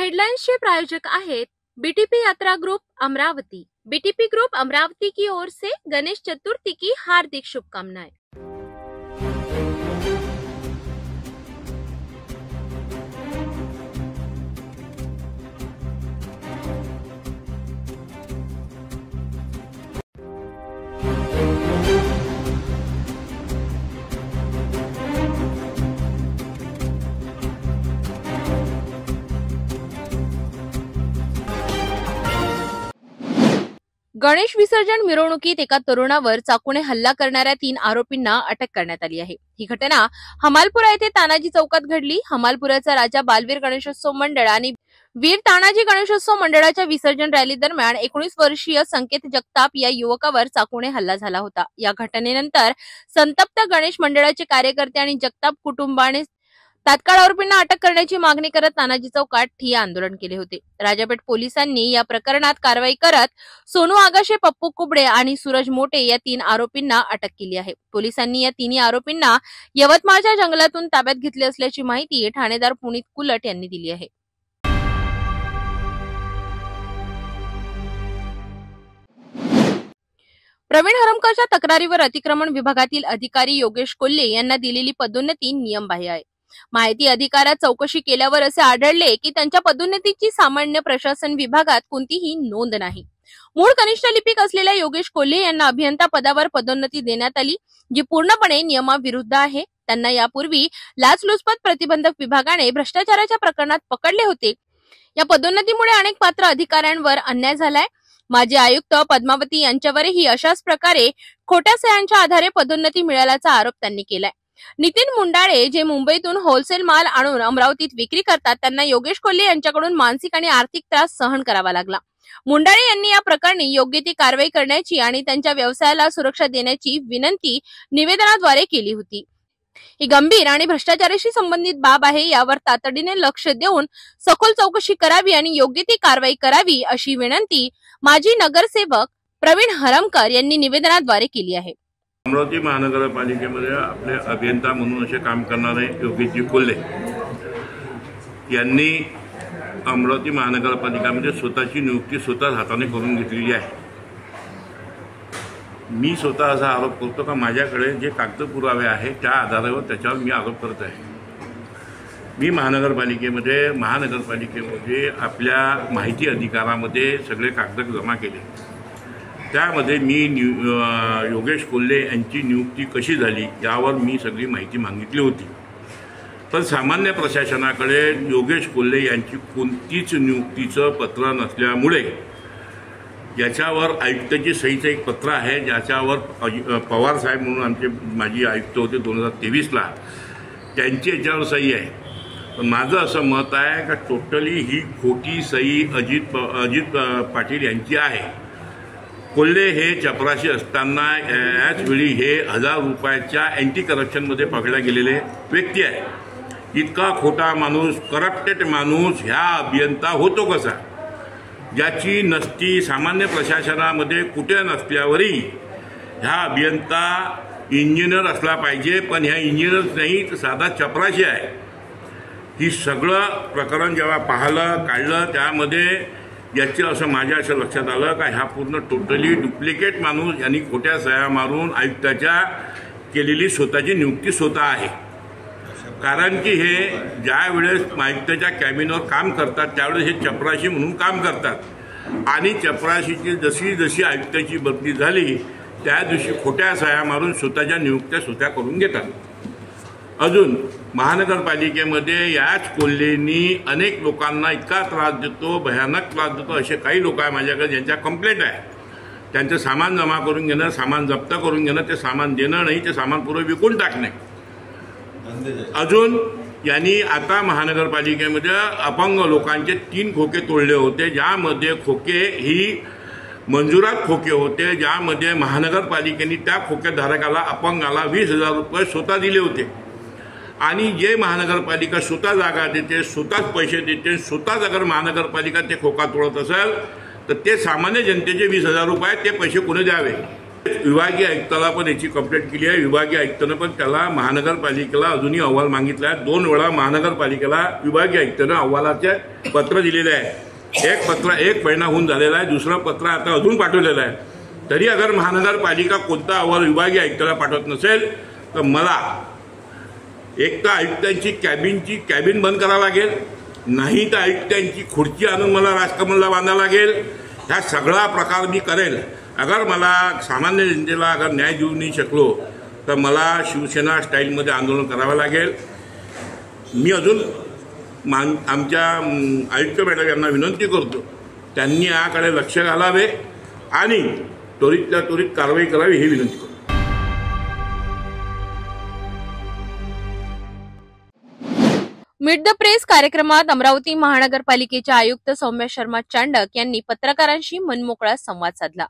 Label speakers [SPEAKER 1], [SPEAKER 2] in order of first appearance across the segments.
[SPEAKER 1] हेडलाइंसचे प्रायोजक आहेत बीटीपी यात्रा group Amravati. BTP group Amravati की ओर से गणेश चतुर्थी की हार्दिक शुभकामनाएं। गणेश विसर्जन मिरवणुकीत एका तरुणावर चाकूने हल्ला करणाऱ्या 3 आरोपींना अटक करण्यात आली आहे। ही घटना हमालपुरा येथे तानाजी चौकात घडली। हमालपुराचा राजा बालवीर गणेशोत्सव मंडळ आणि वीर तानाजी गणेशोत्सव मंडळाच्या विसर्जन रॅली दरम्यान 19 वर्षीय संकेत जगताप या युवकावर चाकूने हल्ला झाला होता। या घटनेनंतर संतप्त गणेश मंडळाचे कार्यकर्ते आणि जगताप कुटुंबाने तात्काळ आरोपींना अटक करण्याची मागणी करत तानाजी चौकात ठिय्या आंदोलन केले होते। राजापेठ पोलिसांनी या प्रकरणात कारवाई करत सोनू आगाशे, पप्पू कुबडे आणि सूरज मोटे या 3 आरोपींना अटक केली आहे। पोलिसांनी या 3 आरोपींना यवतमाळच्या जंगलातून ताब्यात घेतले असल्याची माहिती ठाणेदार पुनीत कुलट यांनी दिली आहे। प्रवीण हरमकरच्या तक्रारीवर अतिक्रमण विभागातील अधिकारी योगेश कोल्हे यांना दिलेली पदोन्नती नियमबाह्य आहे। माहिती अधिकारात चौकशी केल्यावर असे आढळले की त्यांच्या पदोन्नतीची सामान्य प्रशासन विभागात कोणतीही नोंद नाही। मूळ कनिष्ठ लिपिक असलेल्या योगेश कोल्हे यांना अभियंता पदावर पदोन्नती देण्यात आली, जी पूर्णपणे नियमाविरुद्ध आहे। त्यांना यापूर्वी लाचलुचपत प्रतिबंधक विभागाने भ्रष्टाचाराच्या प्रकरणात पकडले होते। या पदोन्नतीमुळे अनेक पात्र अधिकाऱ्यांवर अन्याय झालाय। माजी आयुक्त पद्मावती यांच्यावरही अशाच प्रकारे खोट्या सह्यांच्या आधारे पदोन्नती मिळाल्याचा आरोप त्यांनी केलाय। नितीन मुंडाळे जे मुंबईतून होलसेल माल आणून अमरावतीत विक्री करतात, त्यांना योगेश कोल्हे यांच्याकडून मानसिक आणि आर्थिक त्रास सहन करावा लागला। मुंडाळे यांनी या प्रकरणी योग्य ती कारवाई करण्याची आणि त्यांच्या व्यवसायाला सुरक्षा देण्याची विनंती निवेदनाद्वारे केली होती। ही गंभीर आणि भ्रष्टाचाराशी संबंधित बाब आहे। यावर तातडीने लक्ष देऊन सखोल चौकशी करावी आणि योग्य ती कारवाई करावी अशी विनंती माजी नगरसेवक प्रवीण हरमकर यांनी निवेदनाद्वारे केली आहे।
[SPEAKER 2] अमरावती महानगरपालिकेमध्ये आपले अभियंता म्हणून असे काम करणारे योगेशजी कोल्हे यांनी अमरावती महानगरपालिकेमध्ये स्वतःची नियुक्ती स्वतः हाताने करून घेतलेली आहे। मी स्वतः असा आरोप करतो का माझ्याकडे जे कागद पुरावे आहेत त्या आधारावर त्याच्यावर मी आरोप करत आहे। मी महानगरपालिकेमध्ये आपल्या माहिती अधिकारामध्ये सगळे कागद जमा केले। त्यामध्ये मी योगेश कोल्हे यांची नियुक्ती कशी झाली यावर मी सगळी माहिती मागितली होती। पण सामान्य प्रशासनाकडे योगेश कोल्हे यांची कोणतीच नियुक्तीचं पत्र नसल्यामुळे याच्यावर आयुक्ताची सहीचं एक पत्र आहे, ज्याच्यावर पवार साहेब म्हणून आमचे माजी आयुक्त होते 2023ला, त्यांची याच्यावर सही आहे। पण माझं असं मत आहे का टोटली ही खोटी सही अजित पाटील यांची आहे। कोल्हे हे चपराशी असताना याच वेळी हे 1000 रुपयाच्या अँटी करप्शनमध्ये पकडला गेलेले व्यक्ती आहे। इतका खोटा माणूस, करप्टेड माणूस ह्या अभियंता होतो कसा, ज्याची नसती सामान्य प्रशासनामध्ये कुठे नसल्यावरही ह्या अभियंता इंजिनियर असला पाहिजे, पण ह्या इंजिनियर नाही तर साधा चपराशी आहे। ही सगळं प्रकरण जेव्हा पाहिलं काढलं त्यामध्ये याचं असं माझ्या असं लक्षात आलं का ह्या पूर्ण टोटली डुप्लिकेट माणूस यांनी खोट्या सह्या मारून आयुक्ताच्या केलेली स्वतःची नियुक्ती स्वतः आहे। कारण की हे ज्या वेळेस आयुक्ताच्या कॅबिनवर काम करतात त्यावेळेस हे चपराशी म्हणून काम करतात आणि चपराशीची जशी जशी आयुक्ताची बदली झाली त्या दिवशी खोट्या सह्या मारून स्वतःच्या नियुक्त्या स्वतः करून घेतात। अजून महानगरपालिकेमध्ये याच कोल्हेंनी अनेक लोकांना इतका त्रास देतो, भयानक त्रास देतो, असे काही लोक आहे माझ्याकडे ज्यांच्या कंप्लेंट आहे। त्यांचं सामान जमा करून घेणं, सामान जप्त करून घेणं, ते सामान देणं नाही, ते सामान पुरं विकून टाकणे। अजून यांनी आता महानगरपालिकेमध्ये अपंग लोकांचे 3 खोके तोडले होते, ज्यामध्ये खोके ही मंजुरात खोके होते, ज्यामध्ये महानगरपालिकेने त्या खोकेधारकाला अपंगाला 20,000 रुपये स्वतः दिले होते। आणि जे महानगरपालिका स्वतः जागा देते, स्वतःच पैसे देते, स्वतःच अगर महानगरपालिका ते खोका तोडत असेल तर ते सामान्य जनतेचे 20,000 रुपये ते पैसे कोणी द्यावे। विभागीय आयुक्ताला पण याची कंप्लेंट केली आहे. विभागीय आयुक्तानं पण त्याला महानगरपालिकेला अजूनही अहवाल मागितला आहे. 2 वेळा महानगरपालिकेला विभागीय आयुक्तानं अहवालाचे पत्र दिलेले आहे. एक पत्र 1 महिना होऊन झालेला आहे. दुसरं पत्र आता अजून पाठवलेलं आहे. तरी अगर महानगरपालिका कोणता अहवाल विभागीय आयुक्ताला पाठवत नसेल तर मला एक तर आयुक्तांची कॅबिन बंद करावं लागेल, नाही तर आयुक्तांची खुर्ची आणून मला राजकमलला बांधावं लागेल. हा सगळा प्रकार मी करेल. अगर मला सामान्य जनतेला अगर न्याय देऊ नाही शकलो तर मला शिवसेना स्टाईलमध्ये आंदोलन करावं लागेल. मी अजून आमच्या आयुक्त मॅडम यांना विनंती करतो, त्यांनी याकडे लक्ष घालावे आणि त्वरितल्या त्वरित कारवाई करावी ही विनंती करतो.
[SPEAKER 1] मीट द प्रेस कार्यक्रमात अमरावती महानगरपालिकेच्या आयुक्त सौम्या शर्मा चांडक यांनी पत्रकारांशी मनमोकळा संवाद साधला.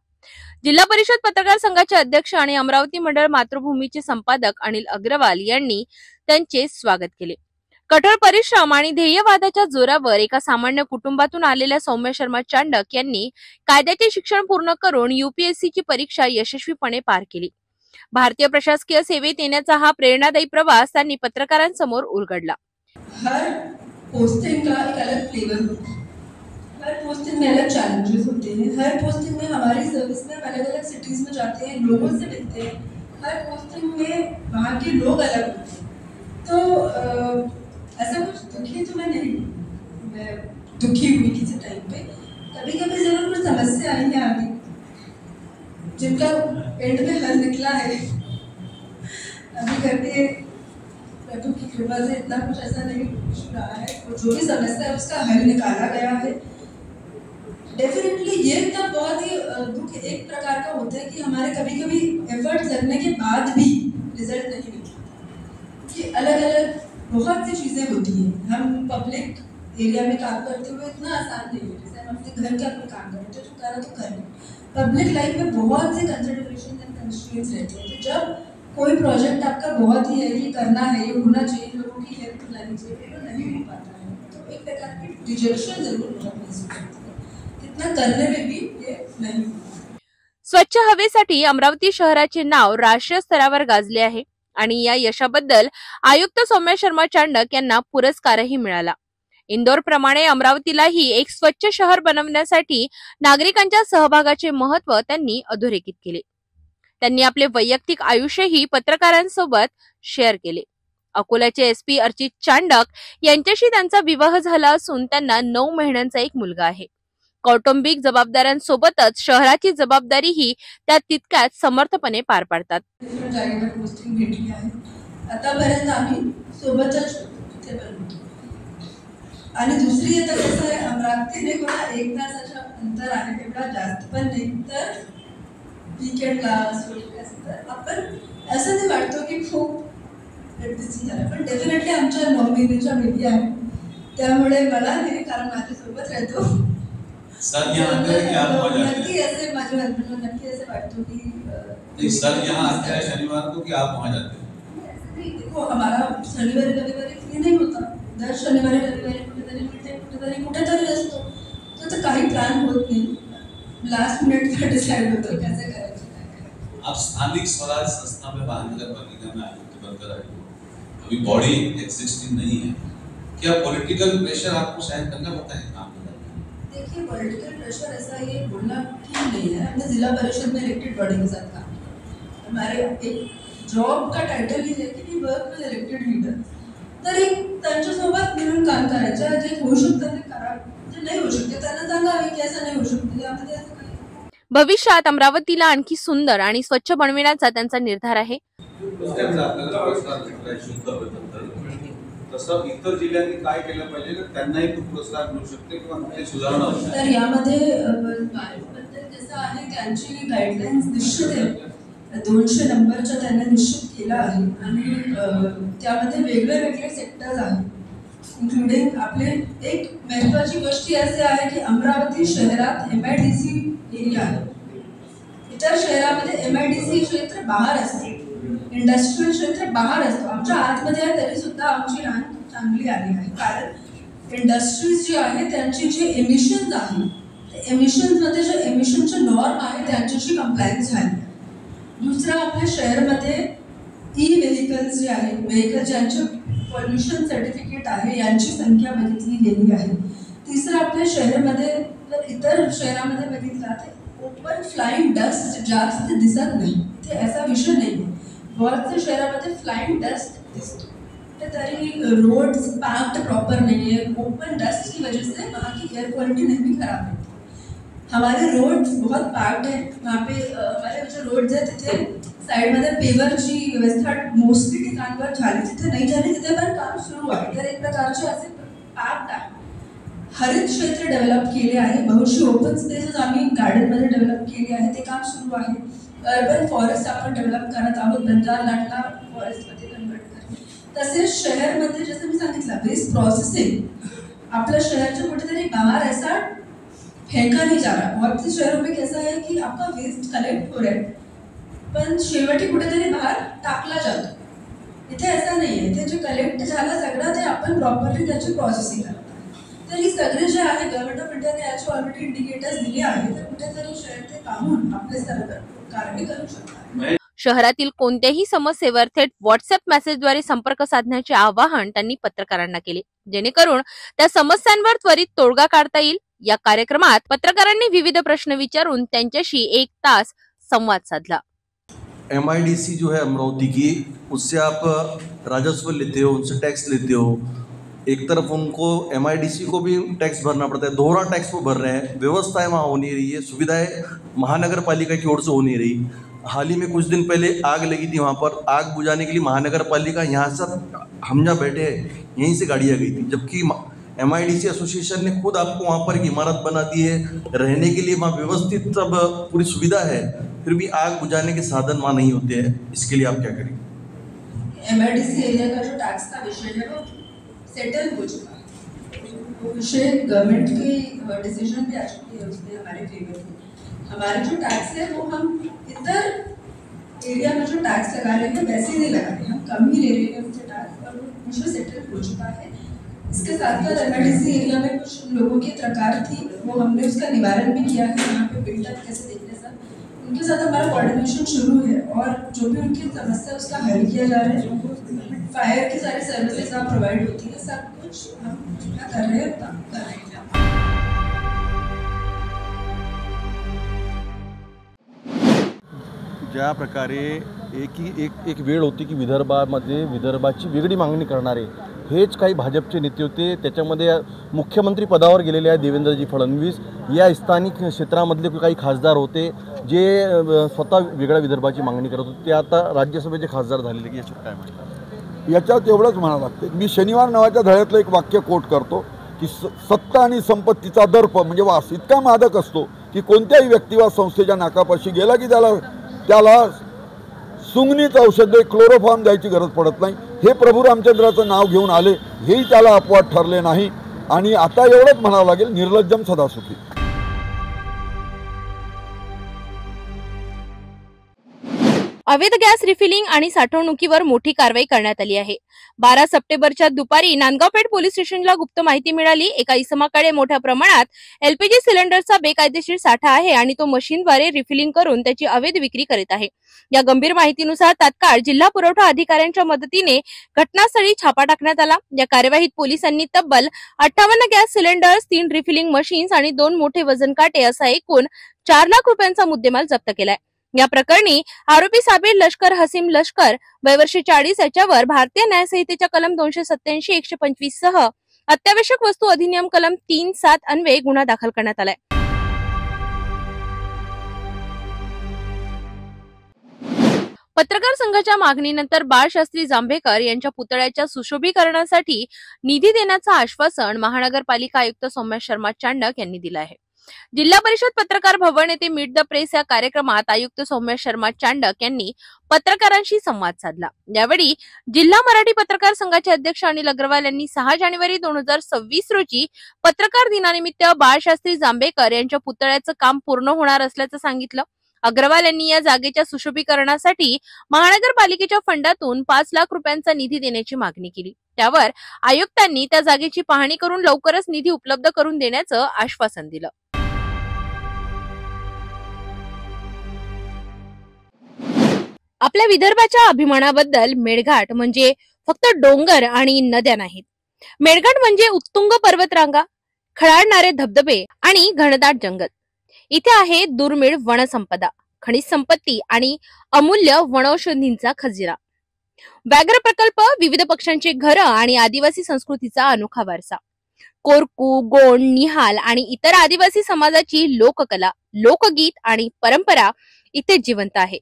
[SPEAKER 1] जिल्हा परिषद पत्रकार संघाचे अध्यक्ष आणि अमरावती मंडळ मातृभूमीचे संपादक अनिल अग्रवाल यांनी त्यांचे स्वागत केले. कठोर परिश्रम आणि ध्येयवादाच्या जोरावर एका सामान्य कुटुंबातून आलेल्या सौम्या शर्मा चांडक यांनी कायद्याचे शिक्षण पूर्ण करून यूपीएससीची परीक्षा यशस्वीपणे पार केली. भारतीय प्रशासकीय सेवेत येण्याचा हा प्रेरणादायी प्रवास त्यांनी पत्रकारांसमोर उलगडला.
[SPEAKER 3] हर पोस्टिंग का एक अलग फ्लेवर होता है, हर पोस्टिंग में अलग चैलेंजेस होते हैं, हर पोस्टिंग में हमारी सर्विस में अलग अलग सिटीज़ में जाते हैं, लोगों से मिलते हैं, हर पोस्टिंग में वहाँ के लोग अलग होते हैं. तो ऐसा कुछ दुखी तो मैं दुखी हुई किसी टाइम पे. कभी कभी ज़रूर कुछ समस्या आई है आगे जिनका एंड में हल निकला है. अभी करके प्रभु की कृपा से इतना कुछ ऐसा नहीं रहा है. और जो भी समस्या है उसका हल निकाला गया है. डेफिनेटली ये तब बहुत ही दुख एक प्रकार का होता है कि हमारे कभी कभी एफर्ट्स लगने के बाद भी रिजल्ट नहीं मिलता. कि अलग अलग बहुत सी चीज़ें होती हैं. हम पब्लिक एरिया में काम करते हुए इतना आसान नहीं है. जैसे हम अपने घर का अपने काम करते हैं, जो करा तो कर लें. पब्लिक लाइफ में बहुत से कंसिडरेशन एंड कंस्ट्रेंट्स रहते हैं. तो जब कोई प्रोजेक्ट आपका बहुत ही है, ये करना है, ये होना चाहिए, लोगों की हेल्प लानी चाहिए, वो नहीं हो पाता है. तो एक प्रकार की रिजेक्शन जरूर महसूस होती है. इतना करने में भी ये नहीं.
[SPEAKER 1] स्वच्छ हवेसाठी अमरावती शहराचे नाव राष्ट्रीय स्तरावर गाजले आहे आणि या यशाबद्दल आयुक्त सौम्या शर्मा चांडक यांना पुरस्कारही मिळाला. इंदोर प्रमाणे अमरावतीलाही एक स्वच्छ शहर बनवण्यासाठी नागरिकांच्या सहभागाचे महत्त्व त्यांनी अधोरेखित केले. त्यांनी आपले वैयक्तिक आयुष्यही पत्रकारांसोबत शेअर केले. अकोल्याचे एसपी अर्चित चांडक यांच्याशी त्यांचा विवाह झाला असून त्यांना 9 महिन्यांचा एक मुलगा आहे. कौटुंबिक जबाबदाऱ्यांसोबतच शहराची जबाबदारीही त्या तितक्याच समर्थपणे पार पाडतात.
[SPEAKER 3] पोस्टिंग भेटली आहे. आतापर्यंत आम्ही सोबतच तिथे बनवतो. आणि दुसरी आता कसं आहे, अमरावतीने कोणा 1 तासाच्या अंतर आहे, एवढा जास्त पण नाही. तर वीकेंडला तर आपण असं नाही वाटतो की खूप बिझी झालं. पण डेफिनेटली आमच्या 9 महिन्याच्या बेबी आहे, त्यामुळे मला नाही, कारण माझ्यासोबत राहतो. नक्की ऐसे माझे हस्बैंड नक्की ऐसे वाटतो की
[SPEAKER 4] सर यहाँ आते हैं शनिवार को कि आप वहाँ जाते हैं?
[SPEAKER 3] देखो हमारा शनिवारी रविवारी फ्री नहीं होता. दर शनिवारी रविवारी कुठेतरी असतो. तो काही प्लॅन होत नाही. लास्ट मिनट पर डिसाइड होतं कैसे करायचं.
[SPEAKER 4] आप स्थानिक स्वराज संस्था में महानगरपालिका में आयुक्त बनकर आए हो. अभी बॉडी एग्जिस्टिंग नहीं है. क्या पॉलिटिकल प्रेशर आपको शायद करना पड़ता है काम करने में?
[SPEAKER 3] देखिए पॉलिटिकल प्रेशर ऐसा ये बोलना ठीक नहीं है. हमने जिला परिषद में इलेक्टेड बॉडी के साथ काम किया. हमारे एक जॉब का टाइटल ही है की वी वर्क विद इलेक्टेड लीडर. तर एक त्यांच्यासोबत मिळून काम करायचं. जे होऊ शकतं ते करा, जे नाही होऊ शकते त्यांना सांगावे की असं नाही होऊ शकतं. यामध्ये असं काही
[SPEAKER 1] भविष्यात अमरावतीला आणखी सुंदर आणि स्वच्छ बनविण्याचा त्यांचा निर्धार आहे.
[SPEAKER 4] तसं इतर जिल्ह्यांनी काय केलं पाहिजे तर त्यांनाही तो पुरस्कार मिळू शकते किंवा ते सुधारणा होऊ शकते.
[SPEAKER 3] तर यामध्ये जसं आहे त्यांची गाईडलाईन्स निश्चित आहे. 200 नंबरच्या त्यांनी निश्चित केला आहे आणि त्यामध्ये वेगळे सेक्टर्स आहेत. इन्क्लुडिंग आपले एक महत्त्वाची गोष्ट अशी आहे की अमरावती शहरात MIDC एरिया आहे. इतर शहरामध्ये MIDC क्षेत्र बाहेर असते, इंडस्ट्रियल क्षेत्र बाहेर असतो. आमच्या आतमध्ये आहे तरी सुद्धा आमची रान चांगली आली आहे. कारण इंडस्ट्रीज जी आहे त्यांची जे एमिशन्स आहे, ते एमिशन्समध्ये जे एमिशनचे नॉर्म आहे त्यांच्याशी कंप्लायन्स झाली. दुसरा, आपल्या शहरामध्ये ई व्हेकल्स जे आहेत, व्हेकल ज्यांचे पॉल्युशन सर्टिफिकेट आहे यांची संख्या बघितली गेली आहे. तिसरं, आपल्या शहरामध्ये जर इतर शहरामध्ये बघितला तर ओपन फ्लाइंग डस्ट जास्त दिसत नाही. ते असा विषय नाही आहे. बहुत से शहरामध्ये फ्लाइंग डस्ट दिसतो, तरी रोड्स पैक्ड प्रॉपर नहीं है. ओपन डस्ट की वजह से वहाँ की एयर क्वालिटी नहीं खराब है. हमारे रोड्स बहुत पैक्ड है. वहाँ पे हमारे जो रोड्स आहे तिथे साईडमध्ये पेवरची व्यवस्था मोस्टली ठिकाणवर झाली, तिथे नाही झाली, तिथे पण काम सुरू आहे. तर एक प्रकारचे असे पॅक्ड आहे. हरित क्षेत्र डेव्हलप केले आहे. बहुशी ओपन स्पेसेस आम्ही गार्डनमध्ये डेव्हलप केले आहे, ते काम सुरू आहे. अर्बन फॉरेस्ट आपण डेव्हलप करत आहोत, बंजारा लाटला फॉरेस्टमध्ये कन्वर्ट करणे. तसेच शहरमध्ये जसं मी सांगितलं, वेस्ट प्रोसेसिंग आपल्या शहरच्या कुठेतरी बाहर ऐसा फेंका नहीं जा रहा. बहुत से शहरों में कैसा है कि आपका वेस्ट कलेक्ट हो रहा है पण शेवटी कुठेतरी बाहेर टाकला जातो. इथे ऐसा नाही आहे. इथे जे कलेक्ट झालं सगळं ते आपण प्रॉपरली त्याची प्रोसेसिंग करतो. तर ही सगळे जे आहे गव्हर्नमेंट ऑफ इंडियाने याचे ऑलरेडी इंडिकेटर्स दिले आहेत. तर कुठेतरी शहर ते पाहून आपले सरकार कारवाई करू शकतात.
[SPEAKER 1] शहरातील कोणत्याही समस्येवर थेट व्हॉट्सअप मेसेजद्वारे संपर्क साधण्याचे आवाहन त्यांनी पत्रकारांना केले, जेणेकरून त्या समस्यांवर त्वरित तोडगा काढता येईल. या कार्यक्रमात पत्रकारांनी विविध प्रश्न विचारून त्यांच्याशी 1 तास संवाद साधला.
[SPEAKER 5] MIDC जो है अमरावती की, उससे आप राजस्व लेते हो, उनसे टैक्स लेते हो. एक तरफ उनको MIDC को भी टैक्स भरना पड़ता है, दोहरा टैक्स वो भर रहे हैं. व्यवस्थाएं वहाँ हो नहीं रही है, सुविधाएं महानगर पालिका की ओर से हो नहीं रही. हाल ही में कुछ दिन पहले आग लगी थी वहाँ पर. आग बुझाने के लिए महानगर पालिका यहाँ से, हम जहाँ बैठे हैं यहीं से गाड़ियाँ गई थी, जबकि MIDC एसोसिएशन ने खुद आपको वहाँ पर एक इमारत बना दी है, रहने के लिए वहाँ व्यवस्थित सब पूरी सुविधा है, फिर भी आग बुझाने के साधन वहाँ नहीं होते हैं. इसके लिए आप क्या करेंगे?
[SPEAKER 3] MIDC एरिया का जो टैक्स का विषय है वो सेटल हो चुका है. वो विषय गवर्नमेंट की डिसीजन भी आ चुकी है उसमें हमारे फेवर में. हमारे जो टैक्स है वो हम इधर एरिया में जो टैक्स लगा रहे हैं वैसे नहीं लगा रहे, हम कम ही ले रहे हैं उससे टैक्स, और वो विषय सेटल हो चुका है. इसके साथ साथ MIDC एरिया में कुछ लोगों की तकरार थी, वो हमने उसका निवारण भी किया है. यहाँ पे बिल्डअप कैसे देखने सब उनके साथ हमारा कोऑर्डिनेशन शुरू है, और जो भी उनकी समस्या उसका हल किया जा रहा है. फायर की सारी सर्विसेज आप प्रोवाइड होती है, सब कुछ हम कर रहे हैं, काम कर रहे हैं.
[SPEAKER 6] ज्या प्रकारे एक वेळ होती की विदर्भाची वेगळी मागणी करणारे हेच काही भाजपचे नेते होते. त्याच्यामध्ये मुख्यमंत्री पदावर गेलेले आहे देवेंद्रजी फडणवीस. या स्थानिक क्षेत्रामधले काही खासदार होते जे स्वतः वेगळ्या विदर्भाची मागणी करत होते. ते आता राज्यसभेचे खासदार झालेले की याच्यात काय म्हणतात?
[SPEAKER 7] याच्यात एवढंच म्हणावं लागते. मी शनिवार नावाच्या धड्यातलं एक वाक्य कोट करतो की सत्ता आणि संपत्तीचा दर्प म्हणजे वास इतका मादक असतो की कोणत्याही व्यक्ती वा संस्थेच्या नाकापाशी गेला की त्याला सुंगणीचं औषध क्लोरोफॉर्म द्यायची गरज पडत नाही. हे प्रभू रामचंद्राचं नाव घेऊन आले, हेही त्याला अपवाद ठरले नाही. आणि आता एवढंच म्हणावं लागेल, निर्लज्जम सदासुखी.
[SPEAKER 1] अवैध गॅस रिफिलिंग आणि साठवणुकीवर मोठी कारवाई करण्यात आली आहे. 12 सप्टेंबरच्या दुपारी नांदगावपेठ पोलीस स्टेशनला गुप्त माहिती मिळाली. एका इसमाकडे मोठ्या प्रमाणात LPG सिलेंडरचा बेकायदेशीर साठा आहे आणि तो मशीनद्वारे रिफिलिंग करून त्याची अवैध विक्री करीत आहे. या गंभीर माहितीनुसार तात्काळ जिल्हा पुरवठा अधिकाऱ्यांच्या मदतीने घटनास्थळी छापा टाकण्यात आला. या कार्यवाहीत पोलिसांनी तब्बल 58 गॅस सिलेंडर्स, 3 रिफिलिंग मशीन्स आणि 2 मोठे वजन काटे असा एकूण 4 लाख रुपयांचा मुद्देमाल जप्त केलाय. या प्रकरणी आरोपी साबिर लष्कर हसीम लष्कर वयवर्ष 40 याच्यावर भारतीय न्याय संहितेच्या कलम 287, 125 सह अत्यावश्यक वस्तू अधिनियम कलम 3(7) अन्वये गुन्हा दाखल करण्यात आलाय. पत्रकार संघाच्या मागणीनंतर बाळशास्त्री जांभेकर यांच्या पुतळ्याच्या सुशोभीकरणासाठी निधी देण्याचं आश्वासन महानगरपालिका आयुक्त सौम्या शर्मा चांडक यांनी दिलं आहे. जिल्हा परिषद पत्रकार भवन येथे मीट द प्रेस या कार्यक्रमात आयुक्त सौम्या शर्मा चांडक यांनी पत्रकारांशी संवाद साधला. यावेळी जिल्हा मराठी पत्रकार संघाचे अध्यक्ष अनिल अग्रवाल यांनी 6 जानेवारी 2026 रोजी पत्रकार दिनानिमित्त बाळशास्त्री जांभेकर यांच्या पुतळ्याचं काम पूर्ण होणार असल्याचं सांगितलं. अग्रवाल यांनी या जागेच्या सुशोभीकरणासाठी महानगरपालिकेच्या फंडातून 5 लाख रुपयांचा निधी देण्याची मागणी केली. त्यावर आयुक्तांनी त्या जागेची पाहणी करून लवकरच निधी उपलब्ध करून देण्याचं आश्वासन दिलं. आपल्या विदर्भाच्या अभिमानाबद्दल मेळघाट म्हणजे फक्त डोंगर आणि नद्या नाहीत. मेळघाट म्हणजे उत्तुंग पर्वतरांगा, खळाळणारे धबधबे आणि घनदाट जंगल. इथे आहे दुर्मिळ वनसंपदा, खनिज संपत्ती आणि अमूल्य वनौषधींचा खजिना. व्याघ्र प्रकल्प, विविध पक्ष्यांचे घर आणि आदिवासी संस्कृतीचा अनोखा वारसा. कोरकू, गोंड, निहाल आणि इतर आदिवासी समाजाची लोककला, लोकगीत आणि परंपरा इथे जिवंत आहे.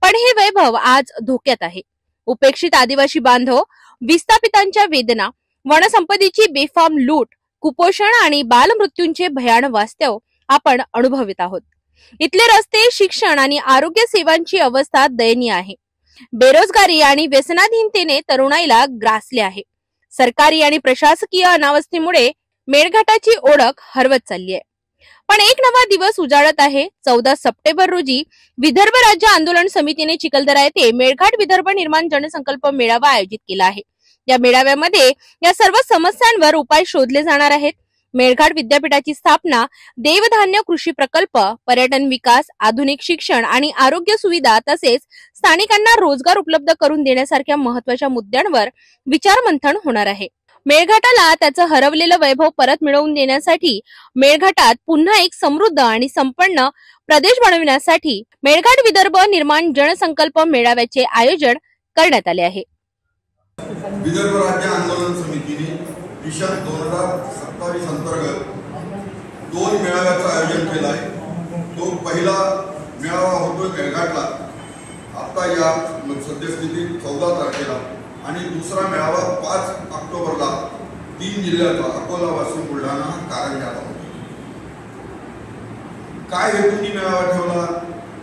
[SPEAKER 1] पण हे वैभव आज धोक्यात आहे. उपेक्षित आदिवासी बांधव, विस्थापितांच्या वेदना, वनसंपदेची बेफाम लूट, कुपोषण आणि बालमृत्यूंचे भयानक वास्तव आपण अनुभवित आहोत. इथले रस्ते, शिक्षण आणि आरोग्य सेवांची अवस्था दयनीय आहे. बेरोजगारी आणि व्यसनाधीनतेने तरुणाईला ग्रासले आहे. सरकारी आणि प्रशासकीय अनावस्थेमुळे मेळघाटाची ओळख हरवत चालली आहे. पण एक नवा दिवस उजाडत आहे. 14 सप्टेंबर रोजी विदर्भ राज्य आंदोलन समितीने चिखलदरा येथे मेळघाट विदर्भ निर्माण जनसंकल्प मेळावा आयोजित केला आहे. या मेळाव्यामध्ये या सर्व समस्यांवर उपाय शोधले जाणार आहेत. मेळघाट विद्यापीठाची स्थापना, देवधान्य कृषी प्रकल्प, पर्यटन विकास, आधुनिक शिक्षण आणि आरोग्य सुविधा तसेच स्थानिकांना रोजगार उपलब्ध करून देण्यासारख्या महत्त्वाच्या मुद्द्यांवर विचारमंथन होणार आहे. मेळघाटाला त्याचं हरवलेलं वैभव परत मिळवून देण्यासाठी, मेळघाटात पुन्हा एक समृद्ध आणि संपन्न प्रदेश बनविण्यासाठी मेळघाट विदर्भ निर्माण जनसंकल्प मेळाव्याचे आयोजन करण्यात आले आहे.
[SPEAKER 7] विदर्भ राज्य आंदोलन समितीने मिशन 2027 अंतर्गत 2 मेळाव्याचं आयोजन केलं आहे. तो पहिला मेळावा होतोय मेळघाटला आता या सद्यस्थितीत 14 तारखेला आणि दुसरा मेळावा 5 ऑक्टोबरला 3 जिल्ह्याचा अकोला, वाशिम, बुलढाणा, कारंजाला होतो. काय हेतूनी मेळावा ठेवला,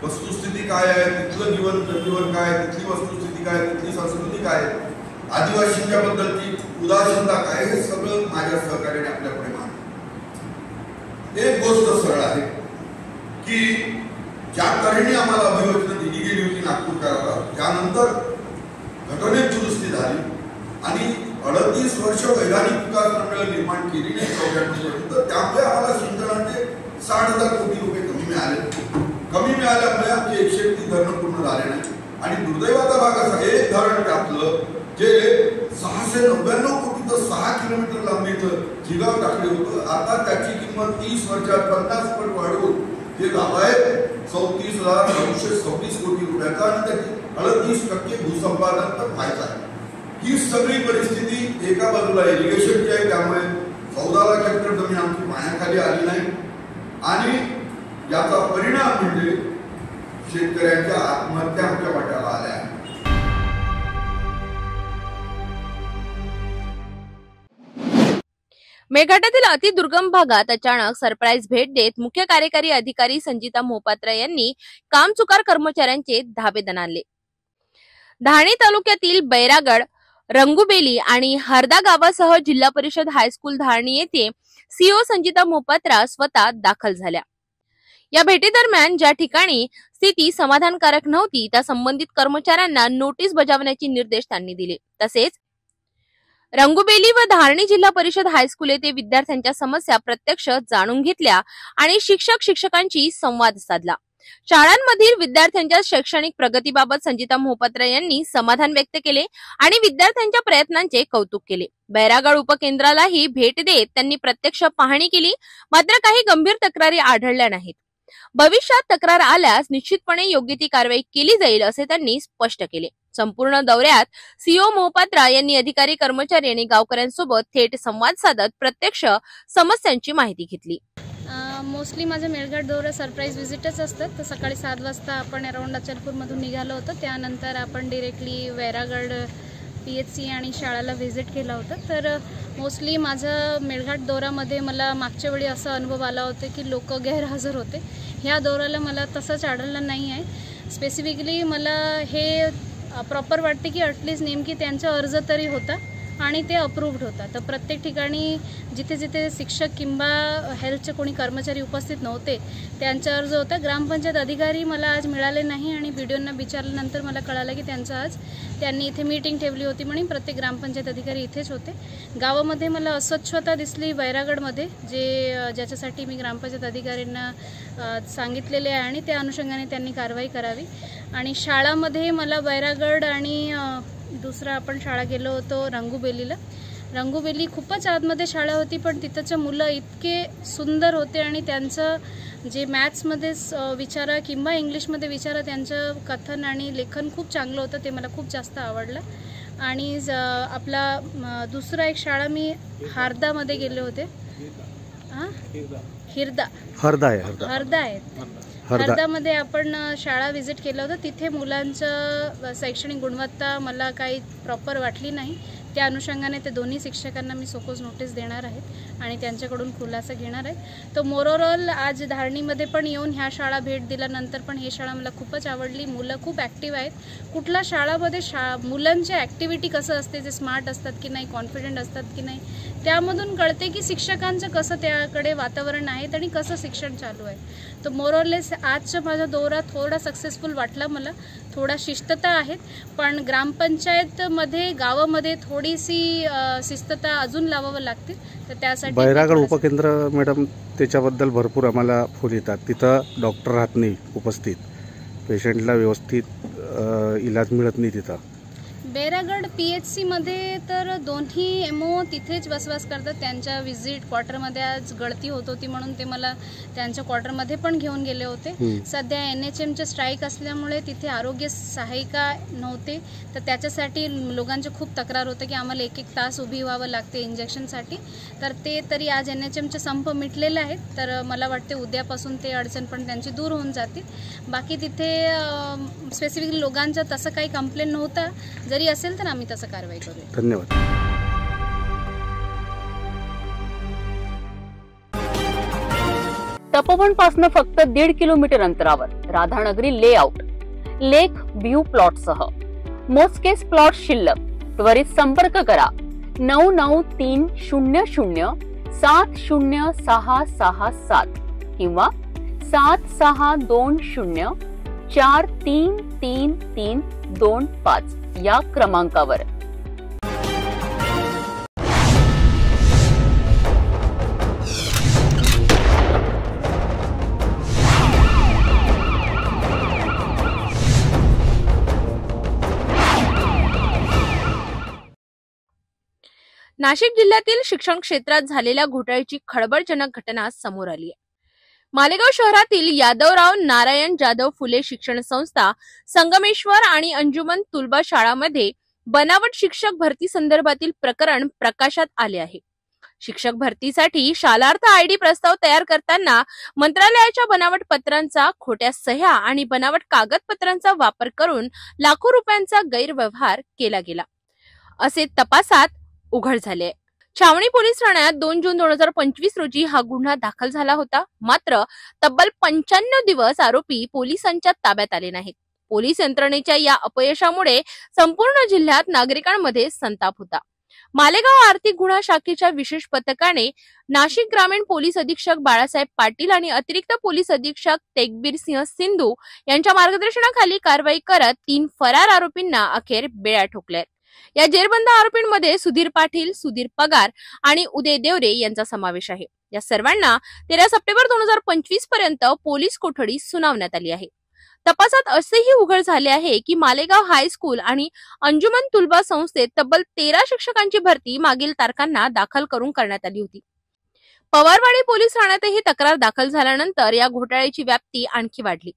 [SPEAKER 7] वस्तुस्थिती काय आहे, तिथलं जीवन काय, तिथली वस्तुस्थिती काय, तिथली संस्कृती काय, आदिवासींच्या बद्दलची उदासीनता काय, हे सगळं माझ्या सहकार्याने आपल्याकडे मांडलं. एक गोष्ट सरळ आहे की ज्या तऱ्हेने आम्हाला अभियोजना दिली गेली होती नागपूर करारात, त्यानंतर घटनेत दुरुस्ती झाली आणि 38 वर्ष वैधानिक विकास मंडळ निर्माण केली नाही 94 पर्यंत. त्यामुळे आम्हाला सिंचनाचे 60,000 कोटी रुपये कमी मिळाल्यामुळे आमचे 131 धरण पूर्ण झाले नाही. आणि दुर्दैवाचा भाग असा, एक धरण टाकलं जे 699 कोटी तर 6 किलोमीटर लांबीचं जिगाव टाकले होतं. आता त्याची किंमत 30 वर्षात 50 पट वाढवून जे झालं आहे 34,926 कोटी रुपयाचा आणि त्याची 38% भूसंपादन तर व्हायचं आहे. ही सगळी परिस्थिती एका बाजूला इरिगेशनची आहे, त्यामुळे 14 लाख हेक्टर जमीन आमची पाण्याखाली आली नाही आणि याचा परिणाम म्हणजे शेतकऱ्यांच्या आत्महत्या आमच्या वाट्याला आल्या आहेत.
[SPEAKER 1] मेळघाटातील अतिदुर्गम भागात अचानक सरप्राईज भेट देत मुख्य कार्यकारी अधिकारी संजिता मोहपात्रा यांनी कामचुकार कर्मचाऱ्यांचे धाबे दणाणले. धारणी तालुक्यातील बैरागड, रंगुबेली आणि हरदा गावासह जिल्हा परिषद हायस्कूल धारणी येथे सीओ संजिता मोहपात्रा स्वतः दाखल झाल्या. या भेटीदरम्यान ज्या ठिकाणी स्थिती समाधानकारक नव्हती त्या संबंधित कर्मचाऱ्यांना नोटीस बजावण्याचे निर्देश त्यांनी दिले. तसेच रंगुबेली व धारणी जिल्हा परिषद हायस्कूल येथे विद्यार्थ्यांच्या समस्या प्रत्यक्ष जाणून घेतल्या आणि शिक्षकांशी संवाद साधला. शाळांमधील विद्यार्थ्यांच्या शैक्षणिक प्रगतीबाबत संजिता मोहपात्रा यांनी समाधान व्यक्त केले आणि विद्यार्थ्यांच्या प्रयत्नांचे कौतुक केले. बैरागड उपकेंद्रालाही भेट देत त्यांनी प्रत्यक्ष पाहणी केली. मात्र काही गंभीर तक्रारी आढळल्या नाहीत. भविष्यात तक्रार आल्यास निश्चितपणे योग्य ती कारवाई केली जाईल असे त्यांनी स्पष्ट केले. संपूर्ण दौऱ्यात सीओ मोहपात्रा यांनी अधिकारी, कर्मचारी आणि गावकऱ्यांसोबत थेट संवाद साधत प्रत्यक्ष समस्यांची माहिती घेतली.
[SPEAKER 8] मोस्टली माझं मेळघाट दौरा सरप्राईज व्हिजिटच असतात. तर सकाळी 7 वाजता आपण अराउंड अचलपूरमधून निघालो होतो. त्यानंतर आपण डिरेक्टली वैरागड PHC आणि शाळेला व्हिजिट केला होता. तर मोस्टली माझं मेळघाट दौऱ्यामध्ये मला मागच्या वेळी असा अनुभव आला होता की लोक गैरहजर होते. ह्या दौऱ्याला मला तसंच आढळलं नाही आहे. स्पेसिफिकली मला हे प्रॉपर वाटते की ॲटलिस्ट नेमकी त्यांचा अर्ज तरी होता आणि ते अप्रूव्ड होतात. तर प्रत्येक ठिकाणी जिथे जिथे शिक्षक किंवा हेल्थचे कोणी कर्मचारी उपस्थित नव्हते त्यांच्यावर जो होता ग्रामपंचायत अधिकारी मला आज मिळाले नाही आणि व्हिडिओंना विचारल्यानंतर मला कळालं की त्यांचं आज त्यांनी इथे मीटिंग ठेवली होती म्हणून प्रत्येक ग्रामपंचायत अधिकारी इथेच होते. गावामध्ये मला अस्वच्छता दिसली वैरागडमध्ये, ज्याच्यासाठी मी ग्रामपंचायत अधिकाऱ्यांना सांगितलेले आहे आणि त्या अनुषंगाने त्यांनी कारवाई करावी. आणि शाळामध्ये मला वैरागड आणि दुसरा आपण शाळा गेलो होतो रंगुबेलीला. रंगुबेली खूपच आतमध्ये शाळा होती पण तिथंचे मुलं इतके सुंदर होते आणि त्यांचं जे मॅथ्समध्ये विचारा किंवा इंग्लिशमध्ये विचारा त्यांचं कथन आणि लेखन खूप चांगलं होतं. ते मला खूप जास्त आवडलं. आणि आपला दुसरा एक शाळा मी हार्दामध्ये गेले होते. हरदा आहे. हरदामध्ये आपण शाळा व्हिजिट केलं होतं. तिथे मुलांचं शैक्षणिक गुणवत्ता मला काही प्रॉपर वाटली नाही. त्या अनुषंगाने ते दोन्ही शिक्षकांना मी सपोज नोटीस देणार आहेत आणि त्यांच्याकडून खुलासा घेणार आहे. तो मोरोरॉल आज धारणीमध्ये पण येऊन ह्या शाळा भेट दिल्यानंतर पण ही शाळा मला खूपच आवडली. मुलं खूप ॲक्टिव्ह आहेत. कुठल्या शाळामध्ये मुलांची ॲक्टिव्हिटी कसं असते, जे स्मार्ट असतात की नाही, कॉन्फिडंट असतात की नाही, त्यामधून कळते की शिक्षकांचं कसं त्याकडे वातावरण आहे आणि कसं शिक्षण चालू आहे. तो मोरॉरलेस आजचा माझा दौरा थोडा सक्सेसफुल वाटला मला. थोडा शिस्तता आहेत पण ग्रामपंचायतमध्ये गावामध्ये थोडीशी शिस्तता अजून लावावं लागते. तर त्यासाठी
[SPEAKER 9] बैरागड उपकेंद्र मॅडम त्याच्याबद्दल भरपूर आम्हाला फोन येतात. तिथं डॉक्टर राहत नाही उपस्थित, पेशंटला व्यवस्थित इलाज मिळत नाही तिथं.
[SPEAKER 8] बैरागड PHCमध्ये तर दोन्ही MO तिथेच वसवास करतात. त्यांच्या व्हिजिट क्वार्टरमध्ये आज गळती होत होती म्हणून ते मला त्यांच्या क्वार्टरमध्ये पण घेऊन गेले होते. सध्या NHMचे स्ट्राईक असल्यामुळे तिथे आरोग्य सहायिका नव्हते तर त्याच्यासाठी लोकांचे खूप तक्रार होते की आम्हाला 1-1 तास उभी व्हावं लागते इंजेक्शनसाठी. तर ते तरी आज NHMचे संप मिटलेले आहेत. तर मला वाटते उद्यापासून ते अडचण पण त्यांची दूर होऊन जातील. बाकी तिथे स्पेसिफिकली लोकांचं तसं काही कंप्लेंट नव्हता. जरी असेल तर आम्ही तसं कारवाई करू.
[SPEAKER 9] धन्यवाद.
[SPEAKER 10] तपोवन फक्त 1.5 किलोमीटर अंतरावर राधानगरी लेआउट लेक व्ह्यू प्लॉट सह मोजकेच प्लॉट शिल्लक. त्वरित संपर्क करा 9930070667 किंवा 7620433325 या क्रमांकावर.
[SPEAKER 1] नाशिक जिल्ह्यातील शिक्षण क्षेत्रात झालेल्या घोटाळ्याची खळबळजनक घटना समोर आली आहे. मालेगाव शहरातील यादवराव नारायण जाधव फुले शिक्षण संस्था, संगमेश्वर आणि अंजुमन तुलबा शाळामध्ये बनावट शिक्षक भरती संदर्भातील प्रकरण प्रकाशात आले आहे. शिक्षक भरतीसाठी शालार्थ ID प्रस्ताव तयार करताना मंत्रालयाच्या बनावट पत्रांचा, खोट्या सह्या आणि बनावट कागदपत्रांचा वापर करून लाखो रुपयांचा गैरव्यवहार केला गेला असे तपासात उघड झाले. छावणी पोलीस ठाण्यात 2 जून 2025 रोजी हा गुन्हा दाखल झाला होता. मात्र तब्बल 95 दिवस आरोपी पोलिसांच्या ताब्यात आले नाहीत. पोलीस यंत्रणेच्या या अपयशामुळे संपूर्ण जिल्ह्यात नागरिकांमध्ये संताप होता. मालेगाव आर्थिक गुन्हा शाखेच्या विशेष पथकाने नाशिक ग्रामीण पोलीस अधीक्षक बाळासाहेब पाटील आणि अतिरिक्त पोलीस अधीक्षक तेगबीर सिंह सिंधू यांच्या मार्गदर्शनाखाली कारवाई करत 3 फरार आरोपींना अखेर बेड्या ठोकल्यात. या जेरबंद आरोपींमध्ये सुधीर पाटील, सुधीर पगार आणि उदय देवरे यांचा समावेश आहे. या सर्वांना 13 सप्टेंबर 2025 पर्यंत पोलीस कोठडी सुनावण्यात आली आहे. तपासात असेही उघड झाले आहे की मालेगाव हायस्कूल आणि अंजुमन तुलबा संस्थेत तब्बल 13 शिक्षकांची भरती मागील तारखांना दाखल करून करण्यात आली होती. पवारवाडी पोलीस ठाण्यातही तक्रार दाखल झाल्यानंतर या घोटाळ्याची व्याप्ती आणखी वाढली.